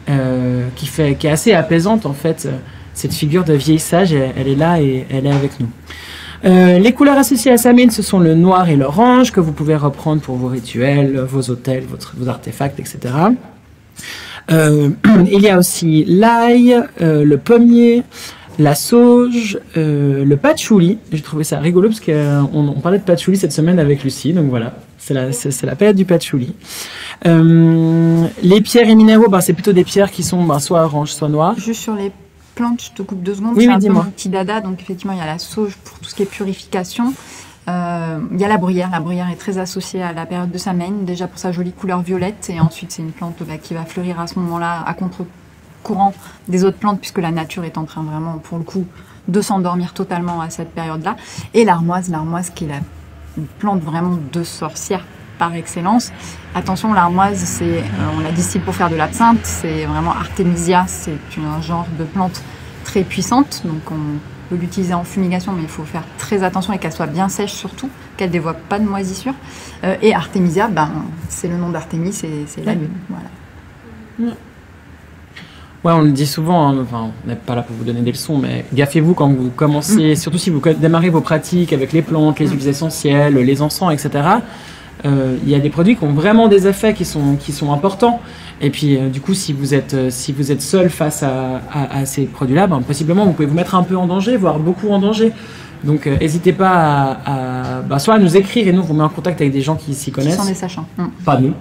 qui est assez apaisante en fait. Cette figure de vieille sage, elle est là et elle est avec nous. Les couleurs associées à Samhain, ce sont le noir et l'orange, que vous pouvez reprendre pour vos rituels, vos autels, vos artefacts, etc. Il y a aussi l'ail, le pommier, la sauge, le patchouli. J'ai trouvé ça rigolo parce qu'on parlait de patchouli cette semaine avec Lucie, donc voilà, c'est la période du patchouli. Les pierres et minéraux, c'est plutôt des pierres qui sont soit orange, soit noires. Juste sur les plantes, je te coupe 2 secondes. Oui, c'est un dis-moi. peu mon petit dada, donc effectivement il y a la sauge pour tout ce qui est purification. Il y a la bruyère. La bruyère est très associée à la période de Samhain, déjà pour sa jolie couleur violette, et ensuite c'est une plante qui va fleurir à ce moment-là à contre-courant des autres plantes, puisque la nature est en train vraiment, pour le coup, de s'endormir totalement à cette période-là. Et l'armoise qui est une plante vraiment de sorcière par excellence. Attention, l'armoise, on la distille pour faire de l'absinthe, c'est vraiment Artemisia, c'est un genre de plante très puissante, donc on peut l'utiliser en fumigation, mais il faut faire très attention et qu'elle soit bien sèche surtout, qu'elle ne développe pas de moisissure. Et Artemisia, c'est le nom d'Artémis, c'est la lune. Voilà. Ouais, on le dit souvent, on n'est pas là pour vous donner des leçons, mais gaffez-vous quand vous commencez, surtout si vous démarrez vos pratiques avec les plantes, les huiles essentielles, les encens, etc. Il y a des produits qui ont vraiment des effets qui sont importants. Et puis, du coup, si vous êtes seul face à ces produits-là, possiblement, vous pouvez vous mettre un peu en danger, voire beaucoup en danger. Donc, n'hésitez pas à soit à nous écrire et nous, on vous met en contact avec des gens qui s'y connaissent. Qui sont des sachants. Pas nous.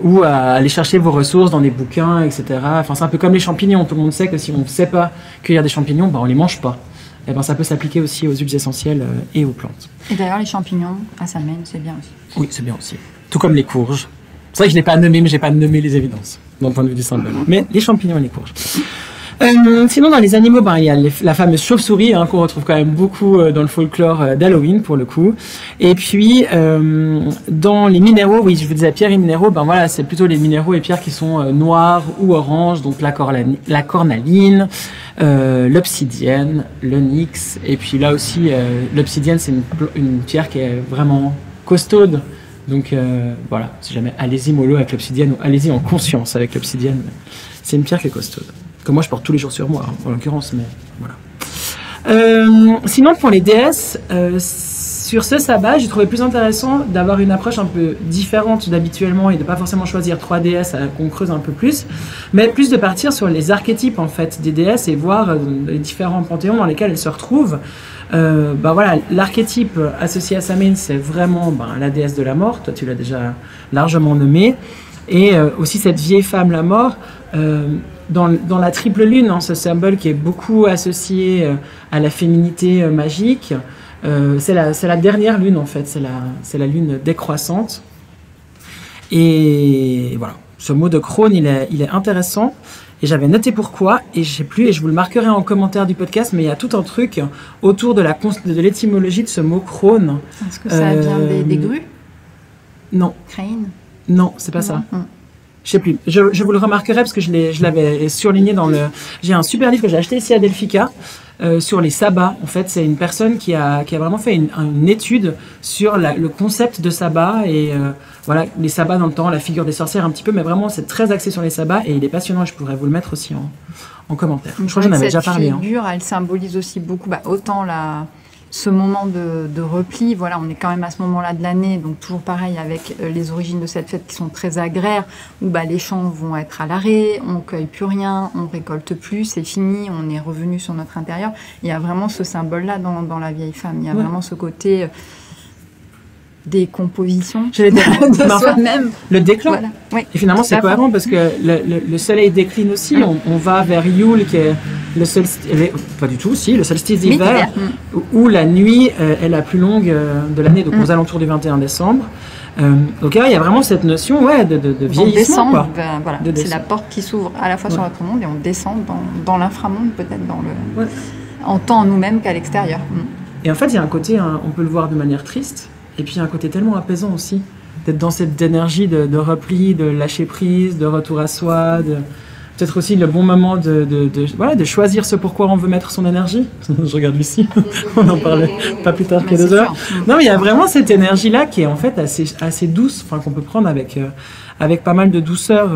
Ou à aller chercher vos ressources dans des bouquins, etc. Enfin, c'est un peu comme les champignons. Tout le monde sait que si on ne sait pas cueillir des champignons, on les mange pas. Et ça peut s'appliquer aussi aux huiles essentielles et aux plantes. Et d'ailleurs, les champignons, à Samhain, c'est bien aussi. Oui, c'est bien aussi. Tout comme les courges. C'est vrai que je n'ai pas nommé, mais je n'ai pas nommé les évidences, d'un point de vue du symbole. Mais les champignons et les courges. Sinon, dans les animaux, il y a la fameuse chauve-souris, qu'on retrouve quand même beaucoup dans le folklore d'Halloween, pour le coup. Et puis, dans les minéraux, oui, je vous disais pierres et minéraux, c'est plutôt les minéraux et pierres qui sont noirs ou oranges, donc la cornaline, l'obsidienne, l'onyx, et puis là aussi, l'obsidienne, c'est une pierre qui est vraiment costaude. Donc voilà, si jamais allez-y mollo avec l'obsidienne, ou allez-y en conscience avec l'obsidienne, c'est une pierre qui est costaude. Que moi je porte tous les jours sur moi, en l'occurrence, mais voilà. Sinon pour les déesses, sur ce sabbat, j'ai trouvé plus intéressant d'avoir une approche un peu différente d'habituellement et de pas forcément choisir 3 déesses qu'on creuse un peu plus, mais plus de partir sur les archétypes en fait des déesses et voir les différents panthéons dans lesquels elles se retrouvent. Voilà, l'archétype associé à Samhain, c'est vraiment la déesse de la mort. Toi, tu l'as déjà largement nommée, et aussi cette vieille femme, la mort. Dans la triple lune, ce symbole qui est beaucoup associé à la féminité magique. C'est la dernière lune en fait, c'est la lune décroissante. Et voilà, ce mot de crone, il est intéressant. Et j'avais noté pourquoi, et je sais plus, et je vous le marquerai en commentaire du podcast, mais il y a tout un truc autour de l'étymologie de ce mot crone. Est-ce que ça vient des grues? Non. Crane? Non, c'est pas ça. Je sais plus. Je vous le remarquerai parce que je l'avais surligné dans le... J'ai un super livre que j'ai acheté ici à Delphica sur les sabbats. En fait, c'est une personne qui a vraiment fait une étude sur le concept de sabbat et voilà, les sabbats dans le temps, la figure des sorcières un petit peu, mais vraiment c'est très axé sur les sabbats et il est passionnant et je pourrais vous le mettre aussi en commentaire. Je crois que j'en avais déjà parlé. Cette figure, elle symbolise aussi beaucoup, autant ce moment de repli, voilà, on est quand même à ce moment-là de l'année, donc toujours pareil avec les origines de cette fête qui sont très agraires, où les champs vont être à l'arrêt, on cueille plus rien, on récolte plus, c'est fini, on est revenu sur notre intérieur. Il y a vraiment ce symbole-là dans la vieille femme, il y a vraiment ce côté décomposition de soi-même. Le déclin. Voilà. Oui, et finalement, c'est cohérent parce que le soleil décline aussi. On va vers Yule, qui est le solstice, pas du tout, le solstice d'hiver, où la nuit est la plus longue de l'année, donc aux alentours du 21 décembre. Donc il y a vraiment cette notion de vieillissement. Voilà. C'est la porte qui s'ouvre à la fois sur notre monde et on descend dans l'inframonde, peut-être en tant nous-mêmes qu'à l'extérieur. Et en fait, il y a un côté, on peut le voir de manière triste, et puis il y a un côté tellement apaisant aussi, d'être dans cette énergie de repli, de lâcher prise, de retour à soi, peut-être aussi le bon moment de choisir ce pourquoi on veut mettre son énergie. Je regarde Lucie, on en parlait pas plus tard qu'il y a 2 heures. Non, mais il y a vraiment cette énergie-là qui est en fait assez douce, qu'on peut prendre avec pas mal de douceur.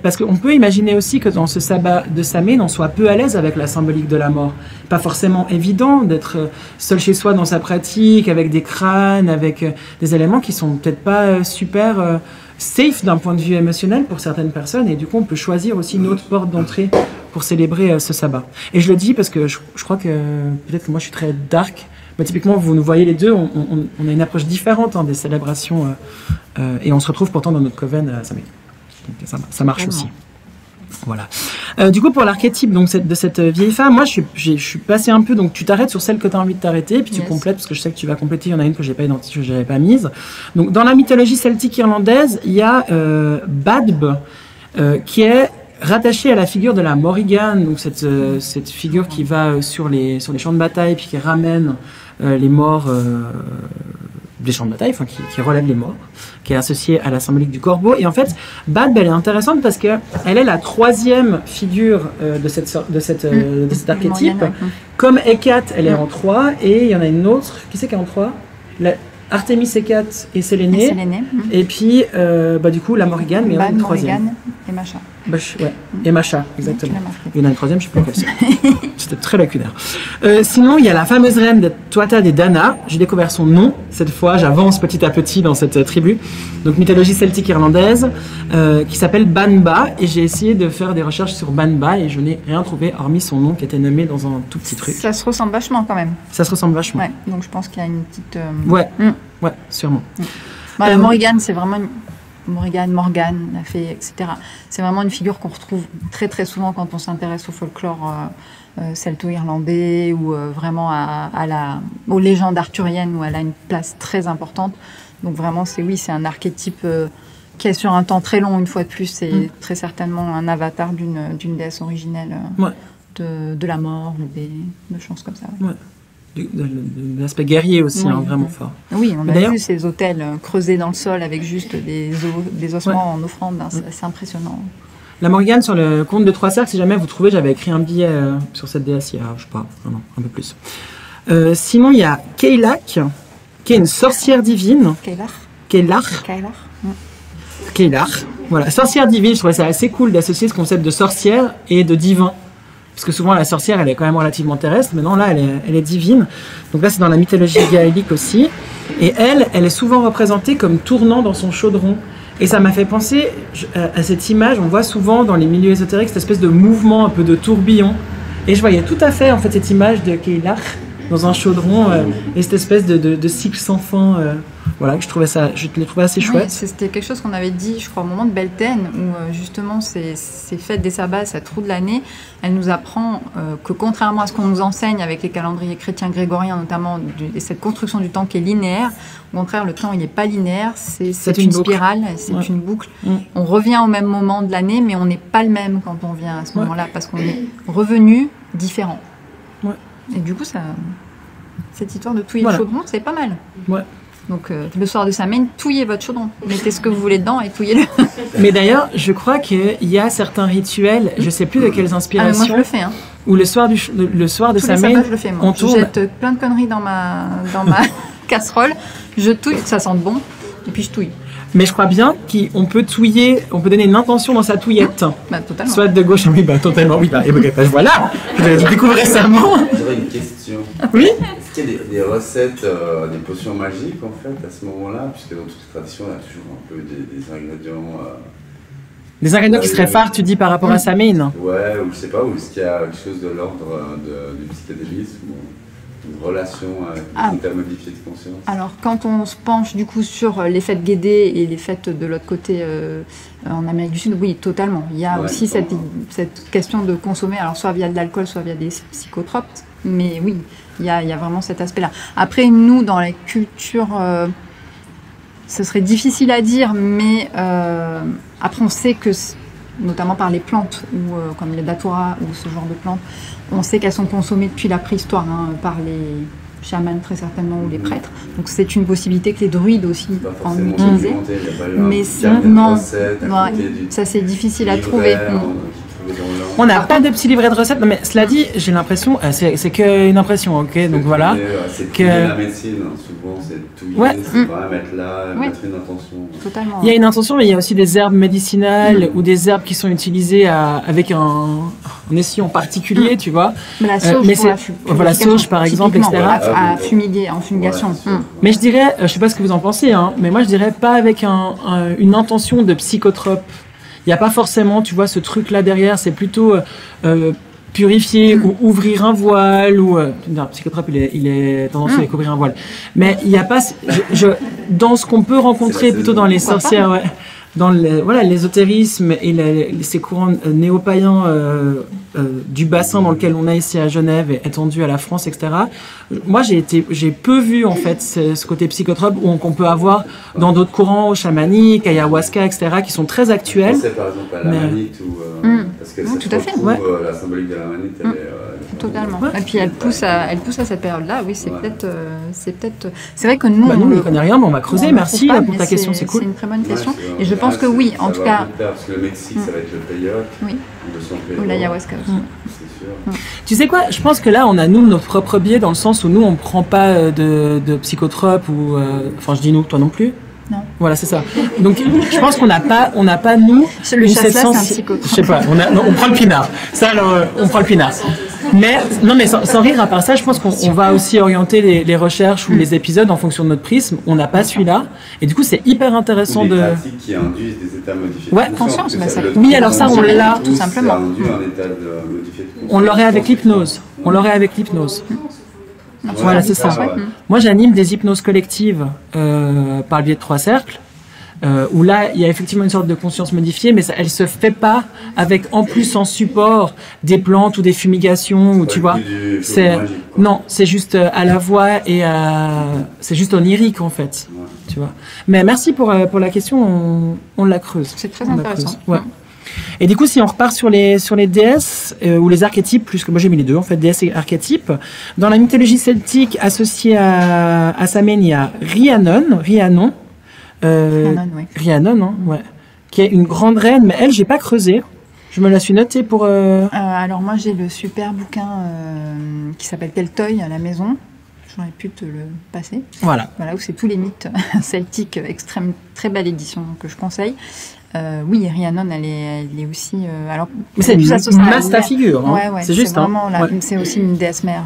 Parce qu'on peut imaginer aussi que dans ce sabbat de Samhain, on soit peu à l'aise avec la symbolique de la mort. Pas forcément évident d'être seul chez soi dans sa pratique, avec des crânes, avec des éléments qui sont peut-être pas super safe d'un point de vue émotionnel pour certaines personnes. Et du coup, on peut choisir aussi une autre porte d'entrée pour célébrer ce sabbat. Et je le dis parce que je crois que peut-être que moi je suis très dark. Mais typiquement, vous nous voyez les deux, on a une approche différente des célébrations et on se retrouve pourtant dans notre coven à Samhain. Donc ça marche aussi. Voilà. Du coup, pour l'archétype de cette vieille femme, moi je suis passé un peu, donc tu t'arrêtes sur celle que tu as envie de t'arrêter, puis tu complètes, parce que je sais que tu vas compléter, il y en a une que je n'ai pas identifiée, que je n'avais pas mise. Donc dans la mythologie celtique irlandaise, il y a Badb, qui est rattaché à la figure de la Morrigan, donc cette figure qui va sur les champs de bataille, puis qui ramène les morts des champs de bataille, qui relève les morts, qui est associée à la symbolique du corbeau. Et en fait, Badb, elle est intéressante parce que elle est la 3e figure de cet archétype. Comme Hécate, elle est en 3, et il y en a une autre, qui c'est qui est en 3 ? Artémis, Hécate et Sélénée. Et puis, du coup, la Morrigan, mais il y en a une 3e. Et Macha. Et Macha, exactement. Il y en a une 3e, je ne sais plus quelle c'est. C'était très lacunaire. Sinon, il y a la fameuse reine de Tuatha Dé Danann. J'ai découvert son nom cette fois. J'avance petit à petit dans cette tribu. Donc, mythologie celtique irlandaise, qui s'appelle Banba. Et j'ai essayé de faire des recherches sur Banba et je n'ai rien trouvé hormis son nom qui était nommé dans un tout petit truc. Ça se ressemble vachement quand même. Ça se ressemble vachement. Ouais, donc je pense qu'il y a une petite... Ouais, sûrement. La Morrigan, c'est vraiment... Morrigan, la fée, etc. C'est vraiment une figure qu'on retrouve très très souvent quand on s'intéresse au folklore celto-irlandais ou vraiment aux légendes arthuriennes où elle a une place très importante. Donc vraiment, c'est un archétype qui est sur un temps très long, une fois de plus. C'est très certainement un avatar d'une déesse originelle de la mort ou de choses comme ça. Ouais. De l'aspect guerrier aussi, vraiment fort. Oui, on a vu ces autels creusés dans le sol avec juste des ossements en offrande, c'est impressionnant. La Morrigan, sur le conte de Trois Cercles, si jamais vous trouvez, j'avais écrit un billet sur cette déesse il y a, je sais pas, un peu plus. Sinon, il y a Cailleach, qui est une sorcière divine. Cailleach. Voilà, sorcière divine, je trouvais ça assez cool d'associer ce concept de sorcière et de divin. parce que souvent la sorcière, elle est quand même relativement terrestre, mais non, là, elle est divine. Donc là, c'est dans la mythologie gaélique aussi. Et elle est souvent représentée comme tournant dans son chaudron. Et ça m'a fait penser à cette image, on voit souvent dans les milieux ésotériques cette espèce de mouvement, un peu de tourbillon. Et je voyais tout à fait en fait cette image de Keilar dans un chaudron et cette espèce de cycle sans fin. Voilà, que je l'ai trouvé assez chouette. Oui, c'était quelque chose qu'on avait dit, je crois, au moment de Beltane, où justement ces fêtes des sabbats, cette roue de l'année, elle nous apprend que contrairement à ce qu'on nous enseigne avec les calendriers chrétiens grégoriens, notamment et cette construction du temps qui est linéaire, au contraire, le temps il n'est pas linéaire, c'est une spirale, c'est une boucle. On revient au même moment de l'année, mais on n'est pas le même quand on vient à ce moment-là, parce qu'on est revenu différent. Ouais. Et du coup, cette histoire de touiller le chaudron, c'est pas mal. Ouais. Donc, le soir de Samhain, touillez votre chaudron. Mettez ce que vous voulez dedans et touillez-le. Mais d'ailleurs, je crois qu'il y a certains rituels, je ne sais plus de quelles inspirations. Moi, je le fais. Hein. Où le soir de Samhain, je le fais, moi. Je jette plein de conneries dans ma casserole. Je touille, ça sent bon. Et puis, je touille. Mais je crois bien qu'on peut touiller, on peut donner une intention dans sa touillette. Bah, totalement. Soit de gauche, oui, bah, totalement, oui. Bah, voilà, je découvre récemment. J'aurais une question. Oui. Est-ce qu'il y a des recettes, des potions magiques, en fait, à ce moment-là? Puisque dans toutes les traditions, on a toujours un peu des ingrédients... Des ingrédients qui seraient phares, tu dis, par rapport à Samhain? Ouais, ou je sais pas, ou est-ce qu'il y a quelque chose de l'ordre du psychédélisme une relation avec des états modifiés de conscience? Alors, quand on se penche du coup sur les fêtes guédées et les fêtes de l'autre côté en Amérique du Sud, oui, totalement. Il y a aussi cette question de consommer, alors soit via de l'alcool, soit via des psychotropes, mais oui, il y a vraiment cet aspect-là. Après, nous, dans la culture, ce serait difficile à dire, mais après, on sait que, notamment par les plantes, ou comme les datura ou ce genre de plantes, on sait qu'elles sont consommées depuis la préhistoire par les chamans très certainement ou les prêtres. Donc c'est une possibilité que les druides aussi en utilisaient. Mais non, ça c'est difficile à trouver. On n'a pas de petits livrets de recettes, mais cela dit, j'ai l'impression, c'est qu'une impression, ok, donc voilà. C'est que la médecine, souvent c'est touiller, c'est vraiment mettre là, mettre une intention. Totalement. Il y a une intention, mais il y a aussi des herbes médicinales ou des herbes qui sont utilisées avec un essilon particulier, tu vois. La sauge, la sauge par exemple, etc. À fumiguer, en fumigation. Mais je dirais, je sais pas ce que vous en pensez, mais moi je dirais pas avec une intention de psychotrope. Il n'y a pas forcément, tu vois, ce truc-là derrière, c'est plutôt purifier ou ouvrir un voile, ou... un psychotrope, il est tendance à découvrir un voile. Mais il n'y a pas... dans ce qu'on peut rencontrer plutôt dans les sorcières, dans l'ésotérisme et ces courants néo-païens du bassin dans lequel on a ici à Genève et étendu à la France, etc. Moi, j'ai peu vu en fait ce côté psychotrope qu'on peut avoir dans d'autres courants chamaniques, ayahuasca, etc., qui sont très actuels. Je pensais par exemple à la manite parce que tout à fait. La symbolique de la manite, elle est totalement. Et puis elle pousse à cette période-là. Oui, c'est peut-être. C'est vrai que nous, on ne connaît rien, mais on va creuser. Merci pour ta question, c'est cool. C'est une très bonne question. Et je pense que oui, en tout cas. Parce que le Mexique, ça va être le peyote. Oui. Ou l'ayahuasca aussi. C'est sûr. Tu sais quoi, je pense que là, on a nous notre propre biais dans le sens où nous, on ne prend pas de psychotropes ou. Enfin, je dis nous, toi non plus. Non. Voilà, c'est ça. Donc, je pense qu'on n'a pas nous. Le chasse-là, c'est un psychotrope. Je sais pas, on prend le pinard. Ça, alors, on prend le pinard. Mais, non, mais sans rire, à part ça, je pense qu'on va aussi orienter les recherches ou les épisodes en fonction de notre prisme. On n'a pas celui-là. Et du coup, c'est hyper intéressant de. Des pratiques qui induisent des états modifiés. Ouais, conscience. Oui, alors ça, on l'a. Tout simplement. On l'aurait avec l'hypnose. Voilà, c'est ça. Moi, j'anime des hypnoses collectives par le biais de 3 cercles, où là, il y a effectivement une sorte de conscience modifiée, mais elle se fait pas avec en plus en support des plantes ou des fumigations, ou tu vois. C'est juste à la voix et c'est juste onirique en fait, tu vois. Mais merci pour la question, on la creuse. C'est très intéressant. Ouais. Et du coup, si on repart sur les déesses ou les archétypes, plus que moi j'ai mis les deux en fait, déesses et archétypes, dans la mythologie celtique associée à Samhain, il y a Rhiannon, qui est une grande reine, mais elle, j'ai pas creusé. Je me la suis notée pour. Alors moi, j'ai le super bouquin qui s'appelle Keltoy à la maison. J'aurais pu te le passer. Voilà, où c'est tous les mythes celtiques extrêmes, très belle édition que je conseille. Oui, Rhiannon, elle est aussi. Alors, mais c'est une master figure. Hein. Ouais, c'est juste. Vraiment, c'est aussi une déesse mère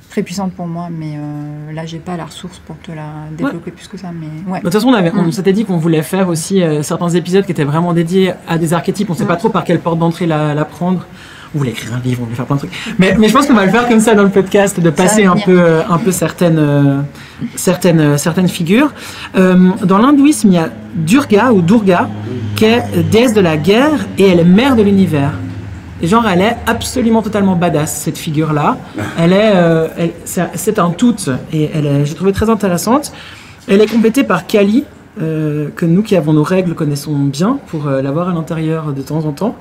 très puissante pour moi, mais là, j'ai pas la ressource pour te la développer plus que ça. Mais ouais. De toute façon, on s'était dit qu'on voulait faire aussi certains épisodes qui étaient vraiment dédiés à des archétypes. On sait pas trop par quelle porte d'entrée la prendre. On voulait écrire un livre, on voulait faire plein de trucs. Mais je pense qu'on va le faire comme ça dans le podcast, de passer un peu certaines figures. Dans l'hindouisme, il y a Durga ou Durga, qui est déesse de la guerre et elle est mère de l'univers. Et genre, elle est absolument totalement badass, cette figure-là. C'est un tout, et j'ai trouvé très intéressante. Elle est complétée par Kali, que nous qui avons nos règles connaissons bien, pour l'avoir à l'intérieur de temps en temps,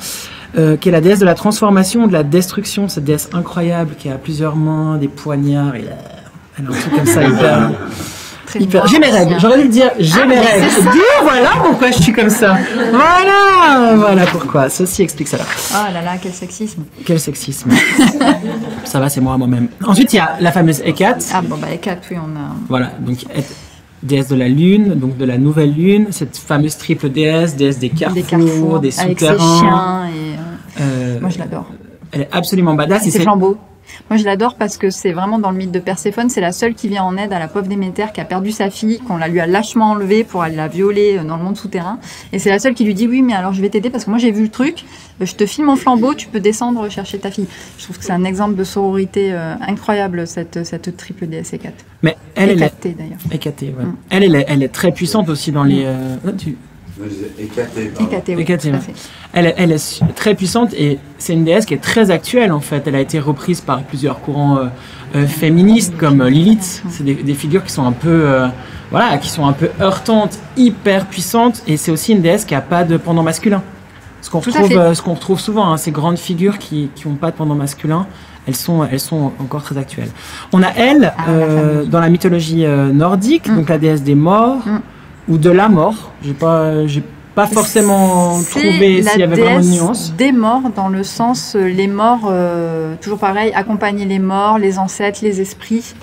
qui est la déesse de la transformation, de la destruction, cette déesse incroyable qui a plusieurs mains, des poignards, et elle a un truc comme ça hyper. J'ai mes règles, j'aurais dû le dire, j'ai mes règles. Voilà pourquoi je suis comme ça. Voilà pourquoi. Ceci explique cela. Oh là là, quel sexisme. Quel sexisme. Ça va, c'est moi-même. Ensuite, il y a la fameuse Hécate. Ah bon, Hécate, oui, on a. Voilà, donc déesse de la lune, donc de la nouvelle lune, cette fameuse triple déesse des carrefours, des souterrains. Avec ses chiens et. Moi, je l'adore. Elle est absolument badass. Et ses flambeaux. Moi, je l'adore parce que c'est vraiment dans le mythe de Perséphone, c'est la seule qui vient en aide à la pauvre Déméter qui a perdu sa fille, qu'on lui a lâchement enlevée pour aller la violer dans le monde souterrain. Et c'est la seule qui lui dit oui, mais alors je vais t'aider parce que moi j'ai vu le truc, je te file mon flambeau, tu peux descendre chercher ta fille. Je trouve que c'est un exemple de sororité incroyable, cette triple déesse Hécate. Mais elle Hécatée, d'ailleurs. Hécatée, ouais. Elle est très puissante aussi dans les. Moi, je disais Hécatée, oui, Hécatée, tout à fait. Elle est très puissante et c'est une déesse qui est très actuelle en fait. Elle a été reprise par plusieurs courants féministes comme Lilith. C'est des figures qui sont un peu, qui sont un peu heurtantes, hyper puissantes. Et c'est aussi une déesse qui n'a pas de pendant masculin. Ce qu'on retrouve souvent, hein, ces grandes figures qui n'ont pas de pendant masculin, elles sont encore très actuelles. On a dans la mythologie nordique, donc la déesse des morts. Ou de la mort. J'ai pas forcément trouvé s'il y avait vraiment une nuance. Des morts, dans le sens, les morts, toujours pareil, accompagner les morts, les ancêtres, les esprits,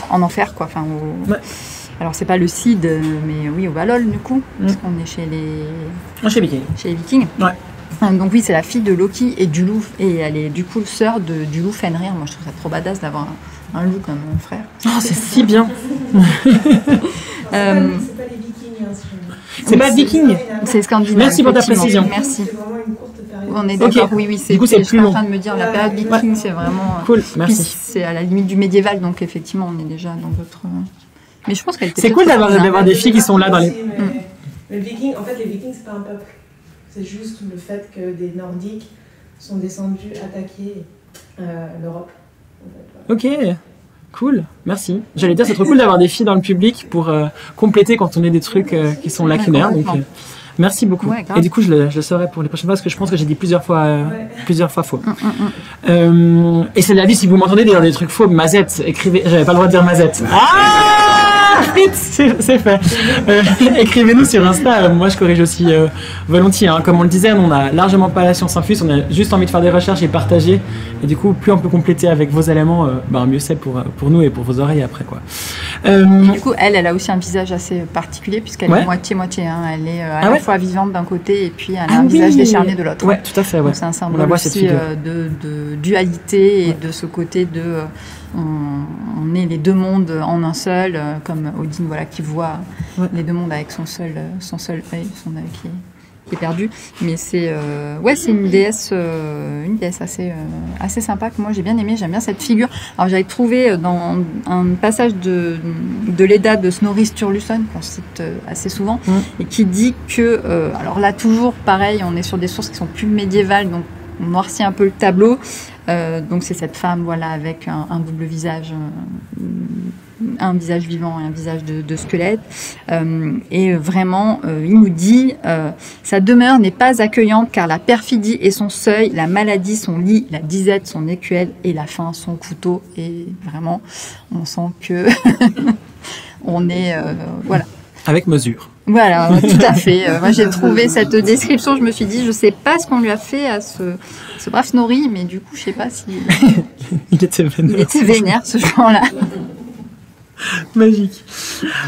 en enfer, quoi. Enfin, alors, c'est pas le Cid, mais oui, au Valhall, du coup, parce qu'on est chez les Vikings. Ouais. Donc oui, c'est la fille de Loki et du loup, et elle est du coup sœur du loup Fenrir. Moi, je trouve ça trop badass d'avoir un loup comme mon frère. Oh, c'est si bien. C'est pas les Vikings. C'est pas Viking. C'est scandinave. Merci pour ta précision. Merci. C'est vraiment une courte période. On est d'accord. Oui, c'est. Du coup, c'est plus long. Je suis en train de me dire la période Viking, c'est vraiment cool. Merci. C'est à la limite du médiéval, donc effectivement, on est déjà dans d'autres. Mais je pense qu'elle était. C'est cool d'avoir des filles qui sont là dans les. Les Vikings, en fait, les Vikings, c'est pas un peuple. C'est juste le fait que des Nordiques sont descendus attaquer l'Europe. En fait, Ok, cool, merci. J'allais dire, c'est trop cool d'avoir des filles dans le public pour compléter quand on a des trucs qui sont lacunaires. Donc, merci beaucoup. Ouais, et du coup, je le saurai pour les prochaines fois parce que je pense que j'ai dit plusieurs fois faux. Et c'est la vie, si vous m'entendez dire des trucs faux, Mazette, écrivez. J'avais pas le droit de dire Mazette. C'est fait. Écrivez-nous sur Insta. Moi, je corrige aussi volontiers. Hein. Comme on le disait, on n'a largement pas la science infuse. On a juste envie de faire des recherches et partager. Et du coup, plus on peut compléter avec vos éléments, mieux c'est pour nous et pour vos oreilles après, quoi. Et du coup, elle a aussi un visage assez particulier puisqu'elle est moitié-moitié. Hein. Elle est à la fois vivante d'un côté et puis elle a un visage décharné de l'autre. Ouais, tout à fait. Ouais. Donc, c'est un symbole aussi de dualité et de ce côté de... On est les deux mondes en un seul, comme Odin, qui voit les deux mondes avec son seul œil, son œil qui est perdu. Mais c'est une déesse assez sympa que moi j'ai bien aimé. J'aime bien cette figure. Alors j'avais trouvé dans un passage de l'Edda de Snorri Sturluson qu'on cite assez souvent et qui dit que alors là toujours pareil, on est sur des sources qui sont plus médiévales, donc on noircit un peu le tableau. Donc c'est cette femme avec un double visage, un visage vivant et un visage de squelette. Et vraiment, il nous dit sa demeure n'est pas accueillante car la perfidie est son seuil, la maladie son lit, la disette son écuelle et la faim son couteau. Et vraiment, on sent que on est avec mesure. Voilà, tout à fait. Moi, j'ai trouvé cette description, je me suis dit, je sais pas ce qu'on lui a fait à ce brave Snorri, mais du coup, je sais pas si... Il était vénère. Il était vénère, ce genre-là. Magique.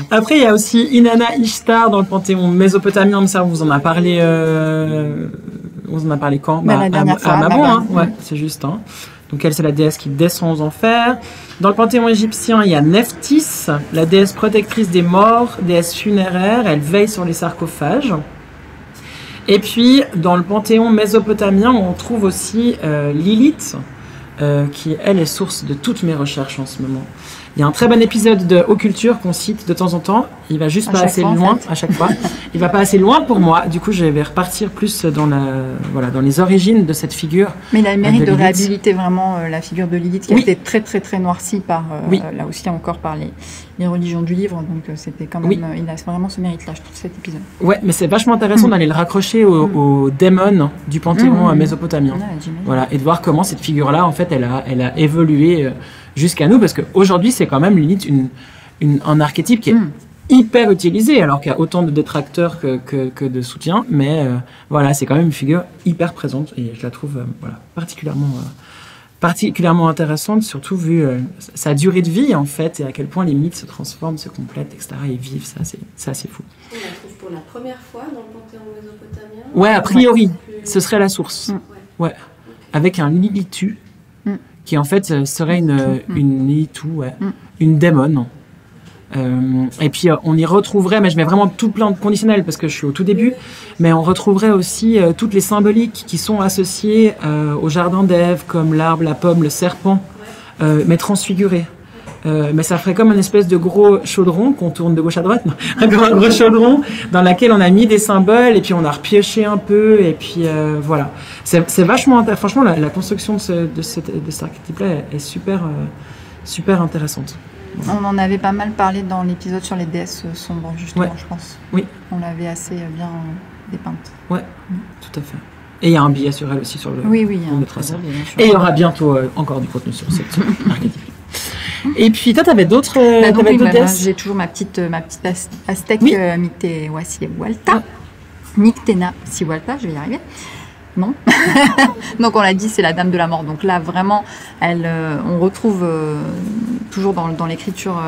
Après, il y a aussi Inanna Ishtar dans le panthéon mésopotamien. Ça, on vous en a parlé. On vous en a parlé quand? La dernière fois, à Mabon, Mabon. hein. Ouais, c'est juste. Hein. Donc elle, c'est la déesse qui descend aux enfers. Dans le panthéon égyptien, il y a Nephthys, la déesse protectrice des morts, déesse funéraire. Elle veille sur les sarcophages. Et puis, dans le panthéon mésopotamien, on trouve aussi Lilith, qui, elle, est source de toutes mes recherches en ce moment. Il y a un très bon épisode de Occulture qu'on cite de temps en temps. Il va juste pas assez loin à chaque fois. Il va pas assez loin pour moi. Du coup, je vais repartir plus dans dans les origines de cette figure. Mais il a le mérite de réhabiliter vraiment la figure de Lilith, qui a été très très très noircie par là aussi encore par les religions du livre. Donc c'était quand même, il a vraiment ce mérite-là, je trouve, cet épisode. Ouais, mais c'est vachement intéressant d'aller le raccrocher au démon du panthéon mésopotamien. Voilà, et de voir comment cette figure-là, en fait, elle a évolué jusqu'à nous, parce qu'aujourd'hui, c'est quand même limite un archétype qui est hyper utilisé, alors qu'il y a autant de détracteurs que de soutiens, mais voilà, c'est quand même une figure hyper présente, et je la trouve particulièrement intéressante, surtout vu sa durée de vie, en fait, et à quel point les mythes se transforment, se complètent, etc., et vivent, ça, c'est assez fou. On la trouve pour la première fois dans le panthéon mésopotamien? Ouais, a priori, ce serait la source. Ouais. Avec un Lilitu, qui en fait serait une Lilitu, une démon. Et puis on y retrouverait, mais je mets vraiment tout plein de conditionnels parce que je suis au tout début, mais on retrouverait aussi toutes les symboliques qui sont associées au jardin d'Ève, comme l'arbre, la pomme, le serpent, mais transfigurés. Mais ça ferait comme une espèce de gros chaudron qu'on tourne de gauche à droite, comme un gros chaudron dans lequel on a mis des symboles et puis on a repioché un peu et puis voilà. C'est vachement intéressant. Franchement, la construction de cet archétype-là est super intéressante. On en avait pas mal parlé dans l'épisode sur les déesses sombres, justement, je pense. Oui. On l'avait assez bien dépeinte. Ouais, tout à fait. Et il y a un billet sur elle aussi sur le. Oui, il y a un très bien sûr. Et il y aura bientôt encore du contenu sur cette archétype. Et puis toi, t'avais d'autres déesses. J'ai toujours ma petite aztèque Mictehuacihualta. Mictehuacihualta, je vais y arriver. Non. Donc on l'a dit, c'est la dame de la mort. Donc là, vraiment, on retrouve toujours dans l'écriture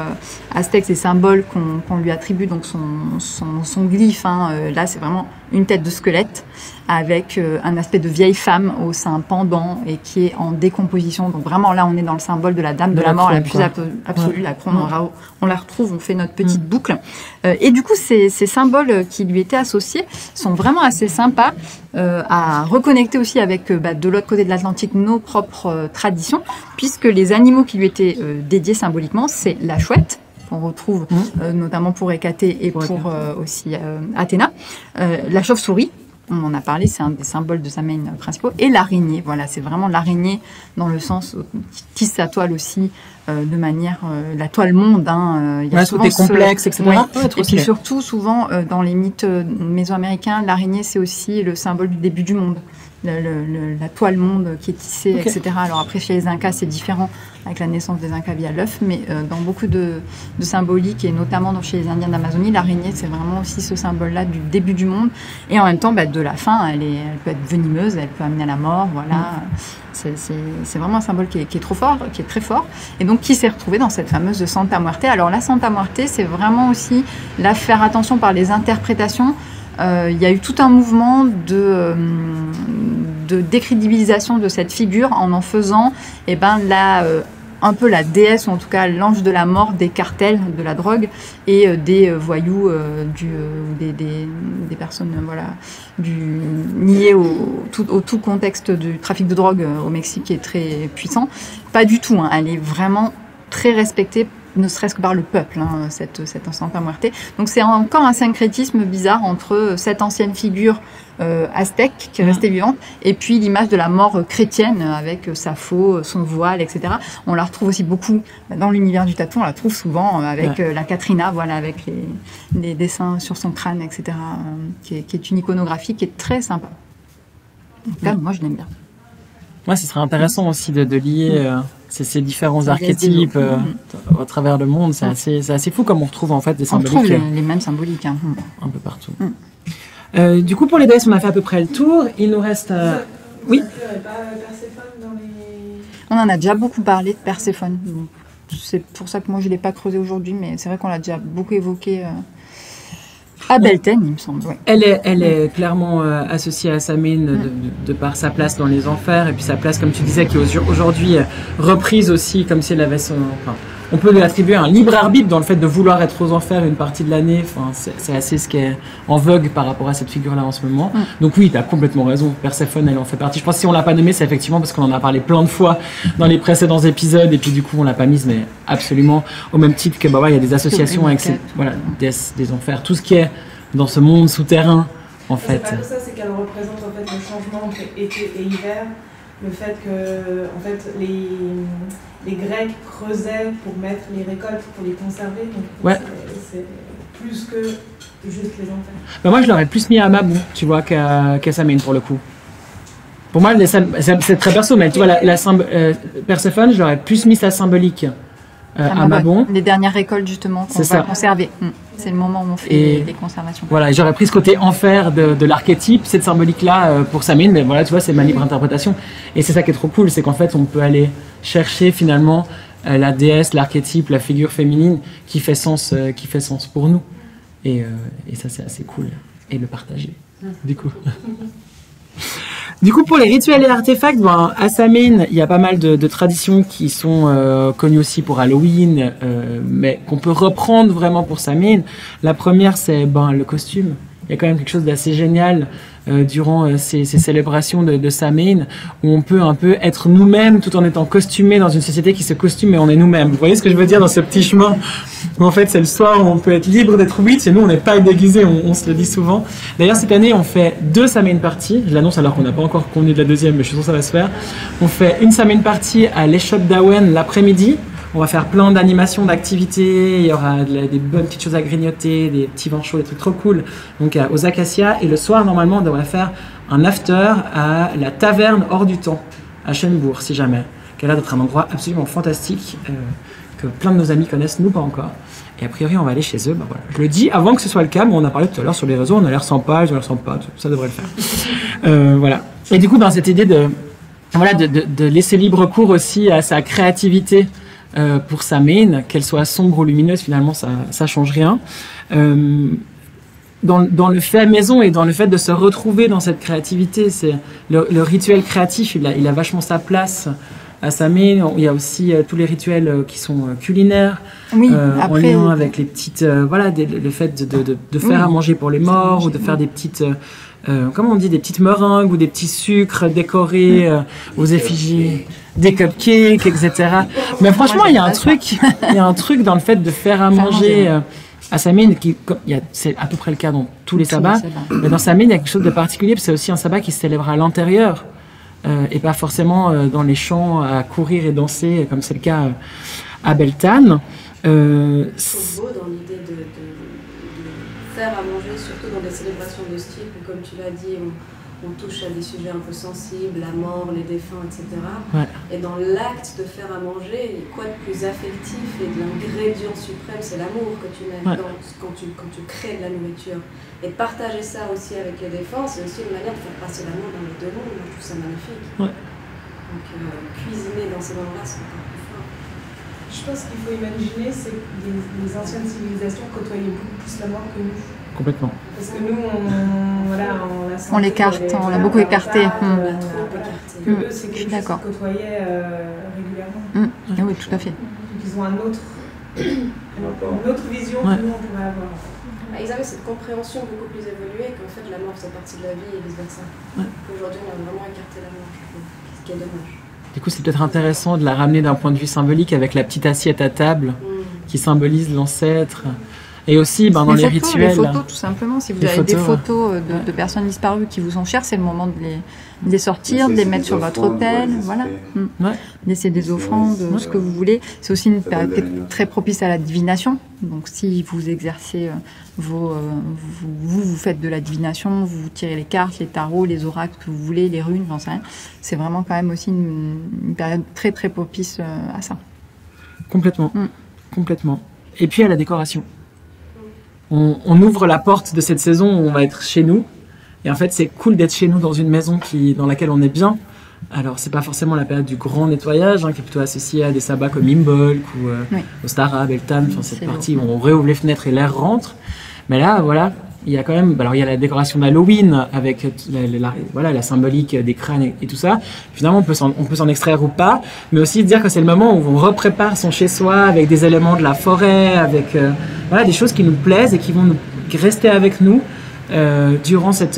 aztèque ces symboles qu'on lui attribue, donc son glyphe. Là, c'est vraiment une tête de squelette avec un aspect de vieille femme au sein pendant et qui est en décomposition. Donc vraiment, là, on est dans le symbole de la dame de la mort, la plus absolue, la couronne. On la retrouve, on fait notre petite boucle. Et du coup, ces symboles qui lui étaient associés sont vraiment assez sympas à reconnecter aussi avec, de l'autre côté de l'Atlantique, nos propres traditions, puisque les animaux qui lui étaient dédiés symboliquement, c'est la chouette, qu'on retrouve notamment pour Hécaté et pour aussi Athéna, la chauve-souris, on en a parlé, c'est un des symboles de Samhain principaux, et l'araignée. Voilà, c'est vraiment l'araignée dans le sens qui tisse sa toile aussi de manière la toile monde. Il y a souvent complexes, etc. Ouais. Et puis surtout, souvent dans les mythes mésoaméricains, l'araignée c'est aussi le symbole du début du monde. La toile monde qui est tissée, etc. Alors après, chez les Incas, c'est différent avec la naissance des Incas via l'œuf, mais dans beaucoup de symboliques, et notamment chez les Indiens d'Amazonie, l'araignée, c'est vraiment aussi ce symbole-là du début du monde, et en même temps, de la fin, elle peut être venimeuse, elle peut amener à la mort, voilà. C'est vraiment un symbole qui est trop fort, qui est très fort, et donc qui s'est retrouvé dans cette fameuse Santa Muerte. Alors la Santa Muerte, c'est vraiment aussi là faire attention par les interprétations. Il y a eu tout un mouvement de décrédibilisation de cette figure en faisant un peu la déesse, ou en tout cas l'ange de la mort des cartels de la drogue et des voyous, des personnes liées au tout contexte du trafic de drogue au Mexique qui est très puissant. Pas du tout, elle est vraiment très respectée, ne serait-ce que par le peuple, cette Santa Muerte. Donc c'est encore un syncrétisme bizarre entre cette ancienne figure aztèque qui est restée vivante et puis l'image de la mort chrétienne avec sa faux, son voile, etc. On la retrouve aussi beaucoup dans l'univers du tatou, on la trouve souvent avec la Catrina, voilà, avec les dessins sur son crâne, etc. Qui est une iconographie qui est très sympa. Donc là, moi je l'aime bien. Ouais, ce serait intéressant aussi de lier ces différents archétypes à travers le monde. C'est assez fou comme on retrouve en fait des symboliques. On retrouve les mêmes symboliques. Un peu partout. Du coup, pour les déesses, on a fait à peu près le tour. Il nous reste... Oui. On en a déjà beaucoup parlé de Perséphone. c'est pour ça que moi je l'ai pas creusé aujourd'hui, mais c'est vrai qu'on l'a déjà beaucoup évoqué à Beltane, il me semble. Ouais. Elle est clairement associée à Samhain de par sa place dans les enfers et puis sa place, comme tu disais, qui est aujourd'hui reprise aussi, comme si elle avait son. Enfin, on peut lui attribuer un libre arbitre dans le fait de vouloir être aux enfers une partie de l'année. Enfin, c'est assez ce qui est en vogue par rapport à cette figure-là en ce moment. Donc oui, tu as complètement raison. Perséphone, elle en fait partie. Je pense que si on l'a pas nommée, c'est effectivement parce qu'on en a parlé plein de fois dans les précédents épisodes et puis du coup on l'a pas mise, mais absolument au même titre que il y a des associations avec ces, des enfers, tout ce qui est dans ce monde souterrain en fait. C'est pas que ça, c'est qu'elle représente en fait le changement entre été et hiver. Le fait que en fait, les Grecs creusaient pour mettre les récoltes, pour les conserver. Donc c'est plus que juste les enfers. Moi, je l'aurais plus mis à Mabon, tu vois, qu'à Samhain pour le coup. Pour moi, c'est très perso, mais tu vois, Perséphone, je l'aurais plus mis sa symbolique à Mabon. Les dernières récoltes, justement, qu'on va conserver. C'est le moment où on fait les conservations. Voilà, j'aurais pris ce côté enfer de l'archétype, cette symbolique-là pour Samhain, mais voilà, tu vois, c'est ma libre interprétation. Et c'est ça qui est trop cool, c'est qu'en fait, on peut aller chercher finalement la déesse, l'archétype, la figure féminine qui fait sens pour nous. Et ça, c'est assez cool. Et le partager, du coup. Du coup, pour les rituels et artefacts, à Samhain, il y a pas mal de traditions qui sont connues aussi pour Halloween, mais qu'on peut reprendre vraiment pour Samhain. La première, c'est le costume. Il y a quand même quelque chose d'assez génial durant ces célébrations de Samhain, où on peut un peu être nous-mêmes tout en étant costumé dans une société qui se costume, mais on est nous-mêmes. Vous voyez ce que je veux dire dans ce petit chemin où en fait c'est le soir où on peut être libre d'être et nous on n'est pas déguisés, on se le dit souvent. D'ailleurs cette année on fait 2 Samhain parties, je l'annonce alors qu'on n'a pas encore convenu de la deuxième, mais je suis sûr que ça va se faire. On fait une Samhain partie à l'échoppe d'Awen l'après-midi. On va faire plein d'animations, d'activités, il y aura des bonnes petites choses à grignoter, des petits vins chauds, des trucs trop cool. Donc aux Acacias, et le soir normalement on devrait faire un after à la taverne hors du temps, à Schönbourg si jamais, qui a l'air d'être un endroit absolument fantastique, que plein de nos amis connaissent, nous pas encore. Et a priori on va aller chez eux, voilà. Je le dis avant que ce soit le cas, mais on a parlé tout à l'heure sur les réseaux, on a l'air sympa, ils ont l'air sympa, ça devrait le faire. Voilà. Et du coup dans cette idée de laisser libre cours aussi à sa créativité, pour Samhain, qu'elle soit sombre ou lumineuse, finalement, ça change rien. Dans le fait maison et dans le fait de se retrouver dans cette créativité, c'est le rituel créatif, il a vachement sa place à Samhain. Il y a aussi tous les rituels qui sont culinaires, en lien avec les petites, le fait de faire à manger pour les morts ou de faire des petites comment on dit, des petites meringues ou des petits sucres décorés aux effigies, des cupcakes, etc. Mais franchement, il y a un truc dans le fait de faire à manger à Samhain, c'est à peu près le cas dans tous les sabbats, mais dans Samhain, il y a quelque chose de particulier, c'est aussi un sabbat qui se célèbre à l'intérieur, et pas forcément dans les champs à courir et danser, comme c'est le cas à Beltane. C'est beau dans l'idée de faire à manger, surtout dans des célébrations de ce type, où, comme tu l'as dit, on touche à des sujets un peu sensibles, la mort, les défunts, etc. Ouais. Et dans l'acte de faire à manger, quoi de plus affectif et de l'ingrédient suprême, c'est l'amour que tu mets quand tu crées de la nourriture. Et de partager ça aussi avec les défunts, c'est aussi une manière de faire passer l'amour dans les deux mondes. Moi, je trouve ça magnifique. Ouais. Donc, cuisiner dans ces moments-là, c'est encore plus fort. Je pense qu'il faut imaginer, c'est que les anciennes civilisations côtoyaient beaucoup plus la mort que nous. Complètement. Parce que nous, on l'écarte, on l'a beaucoup écarté. Eux, c'est quelque chose qu'ils côtoyaient régulièrement. Oui, tout à fait. Donc ils ont une autre vision que nous, on pourrait avoir. Ils avaient cette compréhension beaucoup plus évoluée qu'en fait la mort faisait partie de la vie et vice-versa. Aujourd'hui, on a vraiment écarté la mort, je trouve, ce qui est dommage. Du coup, c'est peut-être intéressant de la ramener d'un point de vue symbolique avec la petite assiette à table qui symbolise l'ancêtre. Et aussi, dans les rituels. Les photos, tout simplement. Si vous avez des photos de personnes disparues qui vous sont chères, c'est le moment de les sortir, de les mettre sur votre autel. Voilà. Laisser des offrandes, ce que vous voulez. C'est aussi une période très propice à la divination. Donc, si vous exercez vous faites de la divination, vous tirez les cartes, les tarots, les oracles que vous voulez, les runes, j'en sais rien. C'est vraiment quand même aussi une période très, très propice à ça. Complètement. Complètement. Et puis, à la décoration. On ouvre la porte de cette saison où on va être chez nous. Et en fait, c'est cool d'être chez nous dans une maison dans laquelle on est bien, Alors, c'est pas forcément la période du grand nettoyage, qui est plutôt associée à des sabbats comme Imbolc ou au Stara, Beltane, cette partie où on réouvre les fenêtres et l'air rentre. Mais là, voilà, il y a quand même, alors il y a la décoration d'Halloween avec la symbolique des crânes et tout ça. Finalement, on peut s'en extraire ou pas, mais aussi dire que c'est le moment où on reprépare son chez-soi avec des éléments de la forêt, avec des choses qui nous plaisent et qui vont rester avec nous durant cette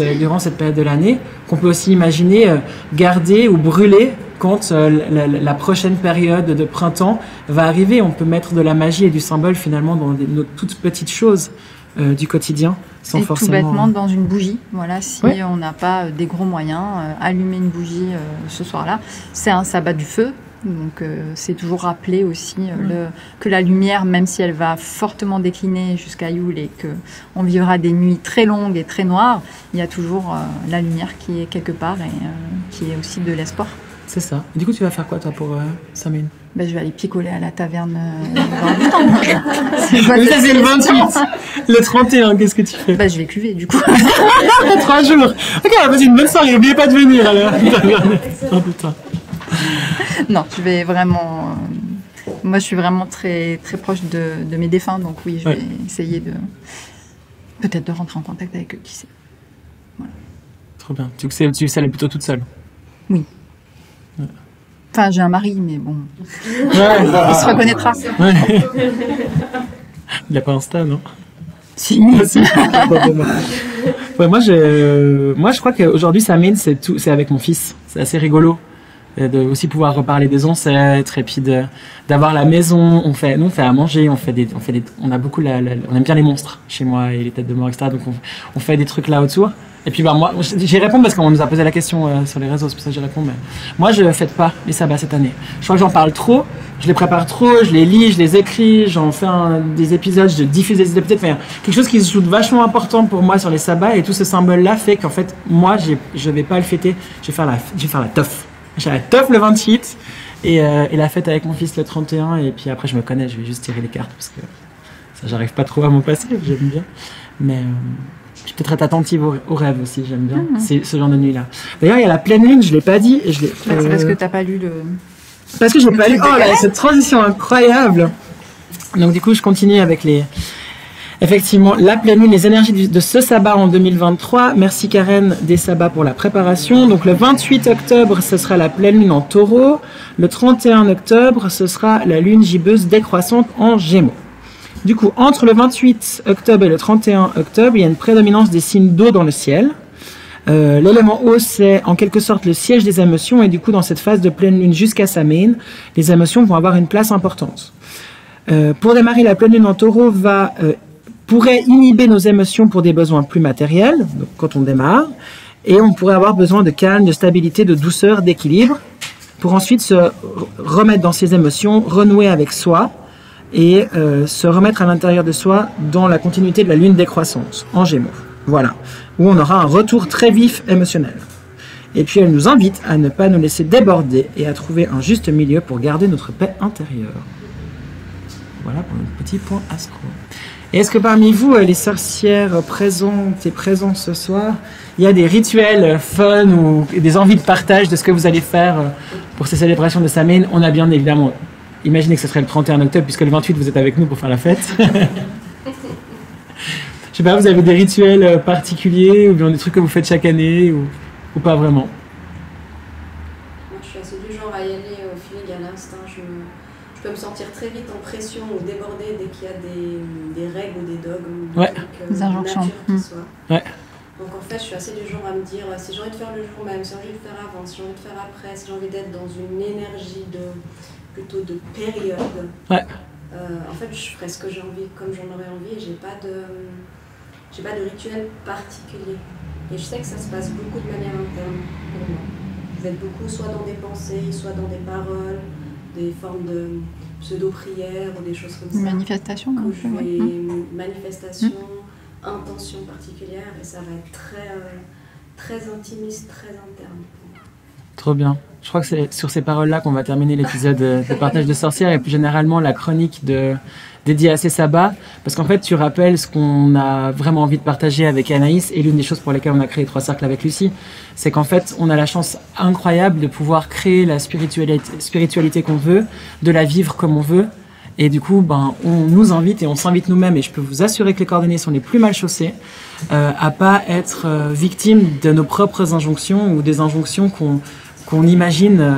période de l'année, qu'on peut aussi imaginer garder ou brûler quand la prochaine période de printemps va arriver. On peut mettre de la magie et du symbole finalement dans nos toutes petites choses du quotidien, sans forcément... tout bêtement dans une bougie, voilà, si on n'a pas des gros moyens, allumer une bougie ce soir-là, c'est un sabbat du feu. Donc c'est toujours rappeler aussi que la lumière, même si elle va fortement décliner jusqu'à Yule et qu'on vivra des nuits très longues et très noires, il y a toujours la lumière qui est quelque part et qui est aussi de l'espoir. C'est ça. Et du coup, tu vas faire quoi toi pour Samhain? Je vais aller picoler à la taverne dans du temps. Mais ça c'est le 28. Le 31, qu'est-ce que tu fais? Je vais cuver du coup. 3 jours. Ok, on va passer une bonne soirée. N'oubliez pas de venir alors. Oh putain. Non, je vais vraiment... moi, je suis vraiment très, très proche de mes défunts, donc oui, je vais essayer peut-être de rentrer en contact avec eux, qui sait. Voilà. Trop bien. Tu sais aller plutôt toute seule? Oui. Ouais. Enfin, j'ai un mari, mais bon... il se reconnaîtra. Ouais. Il n'a pas Insta, non? Si. Moi, je crois qu'aujourd'hui, Samhain, c'est avec mon fils. C'est assez rigolo. De aussi pouvoir reparler des ancêtres et puis d'avoir la maison. Nous on fait à manger, on a beaucoup on aime bien les monstres chez moi et les têtes de mort, etc. Donc on fait des trucs là autour. Et puis moi j'y réponds parce qu'on nous a posé la question sur les réseaux, c'est pour ça que j'y réponds. Mais moi je fête pas les sabbats cette année. Je crois que j'en parle trop, je les prépare trop, je les lis, je les écris, j'en fais des épisodes, je diffuse des épisodes. Enfin, quelque chose qui se joue vachement important pour moi sur les sabbats, et tout ce symbole là fait qu'en fait moi je vais pas le fêter, je vais faire la teuf. J'ai la teuf le 28 et la fête avec mon fils le 31, et puis après je me connais, je vais juste tirer les cartes parce que ça j'arrive pas trop à m'en passer, j'aime bien. Mais je peux être attentive aux rêves aussi, j'aime bien ce genre de nuit là. D'ailleurs il y a la pleine lune, je l'ai pas dit. C'est parce que t'as pas lu le... Parce que j'ai pas lu... Oh là, cette transition incroyable. Donc du coup je continue avec effectivement, la pleine lune, les énergies de ce sabbat en 2023. Merci Karen des sabbats pour la préparation. Donc le 28 octobre, ce sera la pleine lune en taureau. Le 31 octobre, ce sera la lune gibbeuse décroissante en gémeaux. Du coup, entre le 28 octobre et le 31 octobre, il y a une prédominance des signes d'eau dans le ciel. L'élément eau, c'est en quelque sorte le siège des émotions, et du coup, dans cette phase de pleine lune jusqu'à Samhain, les émotions vont avoir une place importante. Pour démarrer, la pleine lune en taureau pourrait inhiber nos émotions pour des besoins plus matériels, donc quand on démarre, et on pourrait avoir besoin de calme, de stabilité, de douceur, d'équilibre, pour ensuite se remettre dans ses émotions, renouer avec soi, et se remettre à l'intérieur de soi dans la continuité de la lune décroissante, en Gémeaux. Voilà, où on aura un retour très vif émotionnel. Et puis elle nous invite à ne pas nous laisser déborder et à trouver un juste milieu pour garder notre paix intérieure. Voilà pour notre petit point astro. Et est-ce que parmi vous, les sorcières présentes et présents ce soir, il y a des rituels fun ou des envies de partage de ce que vous allez faire pour ces célébrations de Samhain? On a bien évidemment imaginé que ce serait le 31 octobre, puisque le 28 vous êtes avec nous pour faire la fête. Je sais pas, vous avez des rituels particuliers ou bien des trucs que vous faites chaque année ou pas vraiment? Moi je suis assez du genre à y aller au feeling, à l'instinct. Je peux me sentir très vite en pression ou débordée dès qu'il y a des règles ou des dogmes, des injonctions qui soient. Ouais. Donc en fait je suis assez du genre à me dire si j'ai envie de faire le jour même, si j'ai envie de faire avant, si j'ai envie de faire après, si j'ai envie d'être dans une énergie plutôt de période. Ouais. En fait je ferai ce que j'ai envie comme j'en aurais envie, et j'ai pas de rituel particulier. Et je sais que ça se passe beaucoup de manière interne pour moi. Vous êtes beaucoup soit dans des pensées, soit dans des paroles, des formes de pseudo-prières ou des choses comme ça. Manifestation. Manifestation, intention particulière, et ça va être très intimiste, très interne pour moi. Trop bien. Je crois que c'est sur ces paroles-là qu'on va terminer l'épisode de Partage de sorcières et plus généralement la chronique dédiée à ces sabbats. Parce qu'en fait, tu rappelles ce qu'on a vraiment envie de partager avec Anaïs et l'une des choses pour lesquelles on a créé 3 cercles avec Lucie, c'est qu'en fait, on a la chance incroyable de pouvoir créer la spiritualité qu'on veut, de la vivre comme on veut. Et du coup, on nous invite et on s'invite nous-mêmes, et je peux vous assurer que les cordonniers sont les plus mal chaussés, à pas être victimes de nos propres injonctions ou des injonctions qu'on imagine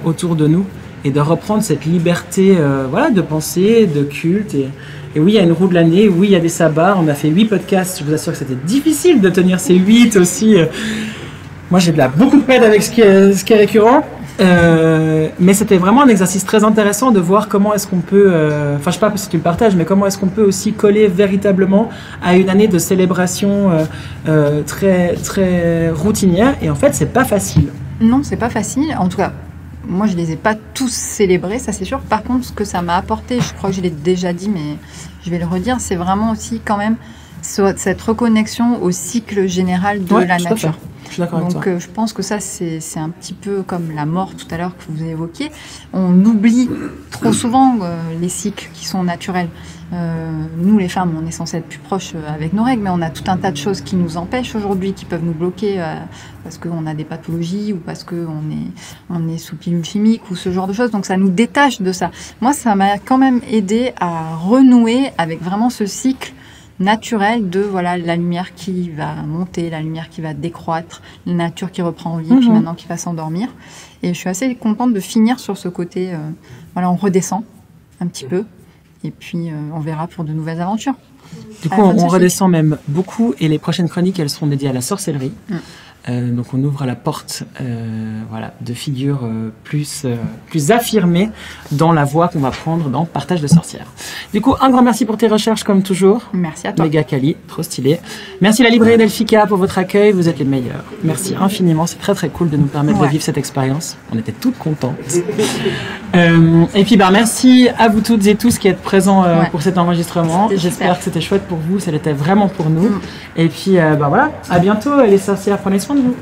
autour de nous, et de reprendre cette liberté de pensée, de culte. Et oui, il y a une roue de l'année, oui, il y a des sabbats, on a fait 8 podcasts, je vous assure que c'était difficile de tenir ces 8 aussi. Moi, j'ai beaucoup de peine avec ce qui est récurrent. Mais c'était vraiment un exercice très intéressant de voir comment est-ce qu'on peut, je sais pas si tu le partages, mais comment est-ce qu'on peut aussi coller véritablement à une année de célébration très, très routinière. Et en fait, c'est pas facile. Non, c'est pas facile. En tout cas, moi, je les ai pas tous célébrés, ça c'est sûr. Par contre, ce que ça m'a apporté, je crois que je l'ai déjà dit, mais je vais le redire, c'est vraiment aussi quand même cette reconnexion au cycle général de la nature. Je suis d'accord avec toi. Donc je pense que ça c'est un petit peu comme la mort tout à l'heure que vous évoquiez. On oublie trop souvent les cycles qui sont naturels. Nous les femmes, on est censé être plus proches avec nos règles, mais on a tout un tas de choses qui nous empêchent aujourd'hui, qui peuvent nous bloquer parce qu'on a des pathologies ou parce qu'on est sous pilule chimique ou ce genre de choses. Donc ça nous détache de ça. Moi, ça m'a quand même aidé à renouer avec vraiment ce cycle naturel de la lumière qui va monter, la lumière qui va décroître, la nature qui reprend vie, puis maintenant qui va s'endormir. Et je suis assez contente de finir sur ce côté, on redescend un petit peu, et puis on verra pour de nouvelles aventures. Du coup, on redescend même beaucoup, et les prochaines chroniques, elles seront dédiées à la sorcellerie. Donc on ouvre la porte de figures plus affirmées dans la voie qu'on va prendre dans Partage de sorcières. Du coup, un grand merci pour tes recherches comme toujours. Merci à toi. Méga quali, trop stylé. Merci la librairie Delphica pour votre accueil, vous êtes les meilleurs. Merci infiniment, c'est très très cool de nous permettre de vivre cette expérience. On était toutes contentes. Et puis merci à vous toutes et tous qui êtes présents pour cet enregistrement. J'espère que c'était chouette pour vous, ça l'était vraiment pour nous. Et puis à bientôt les sorcières, prenez soin de vous.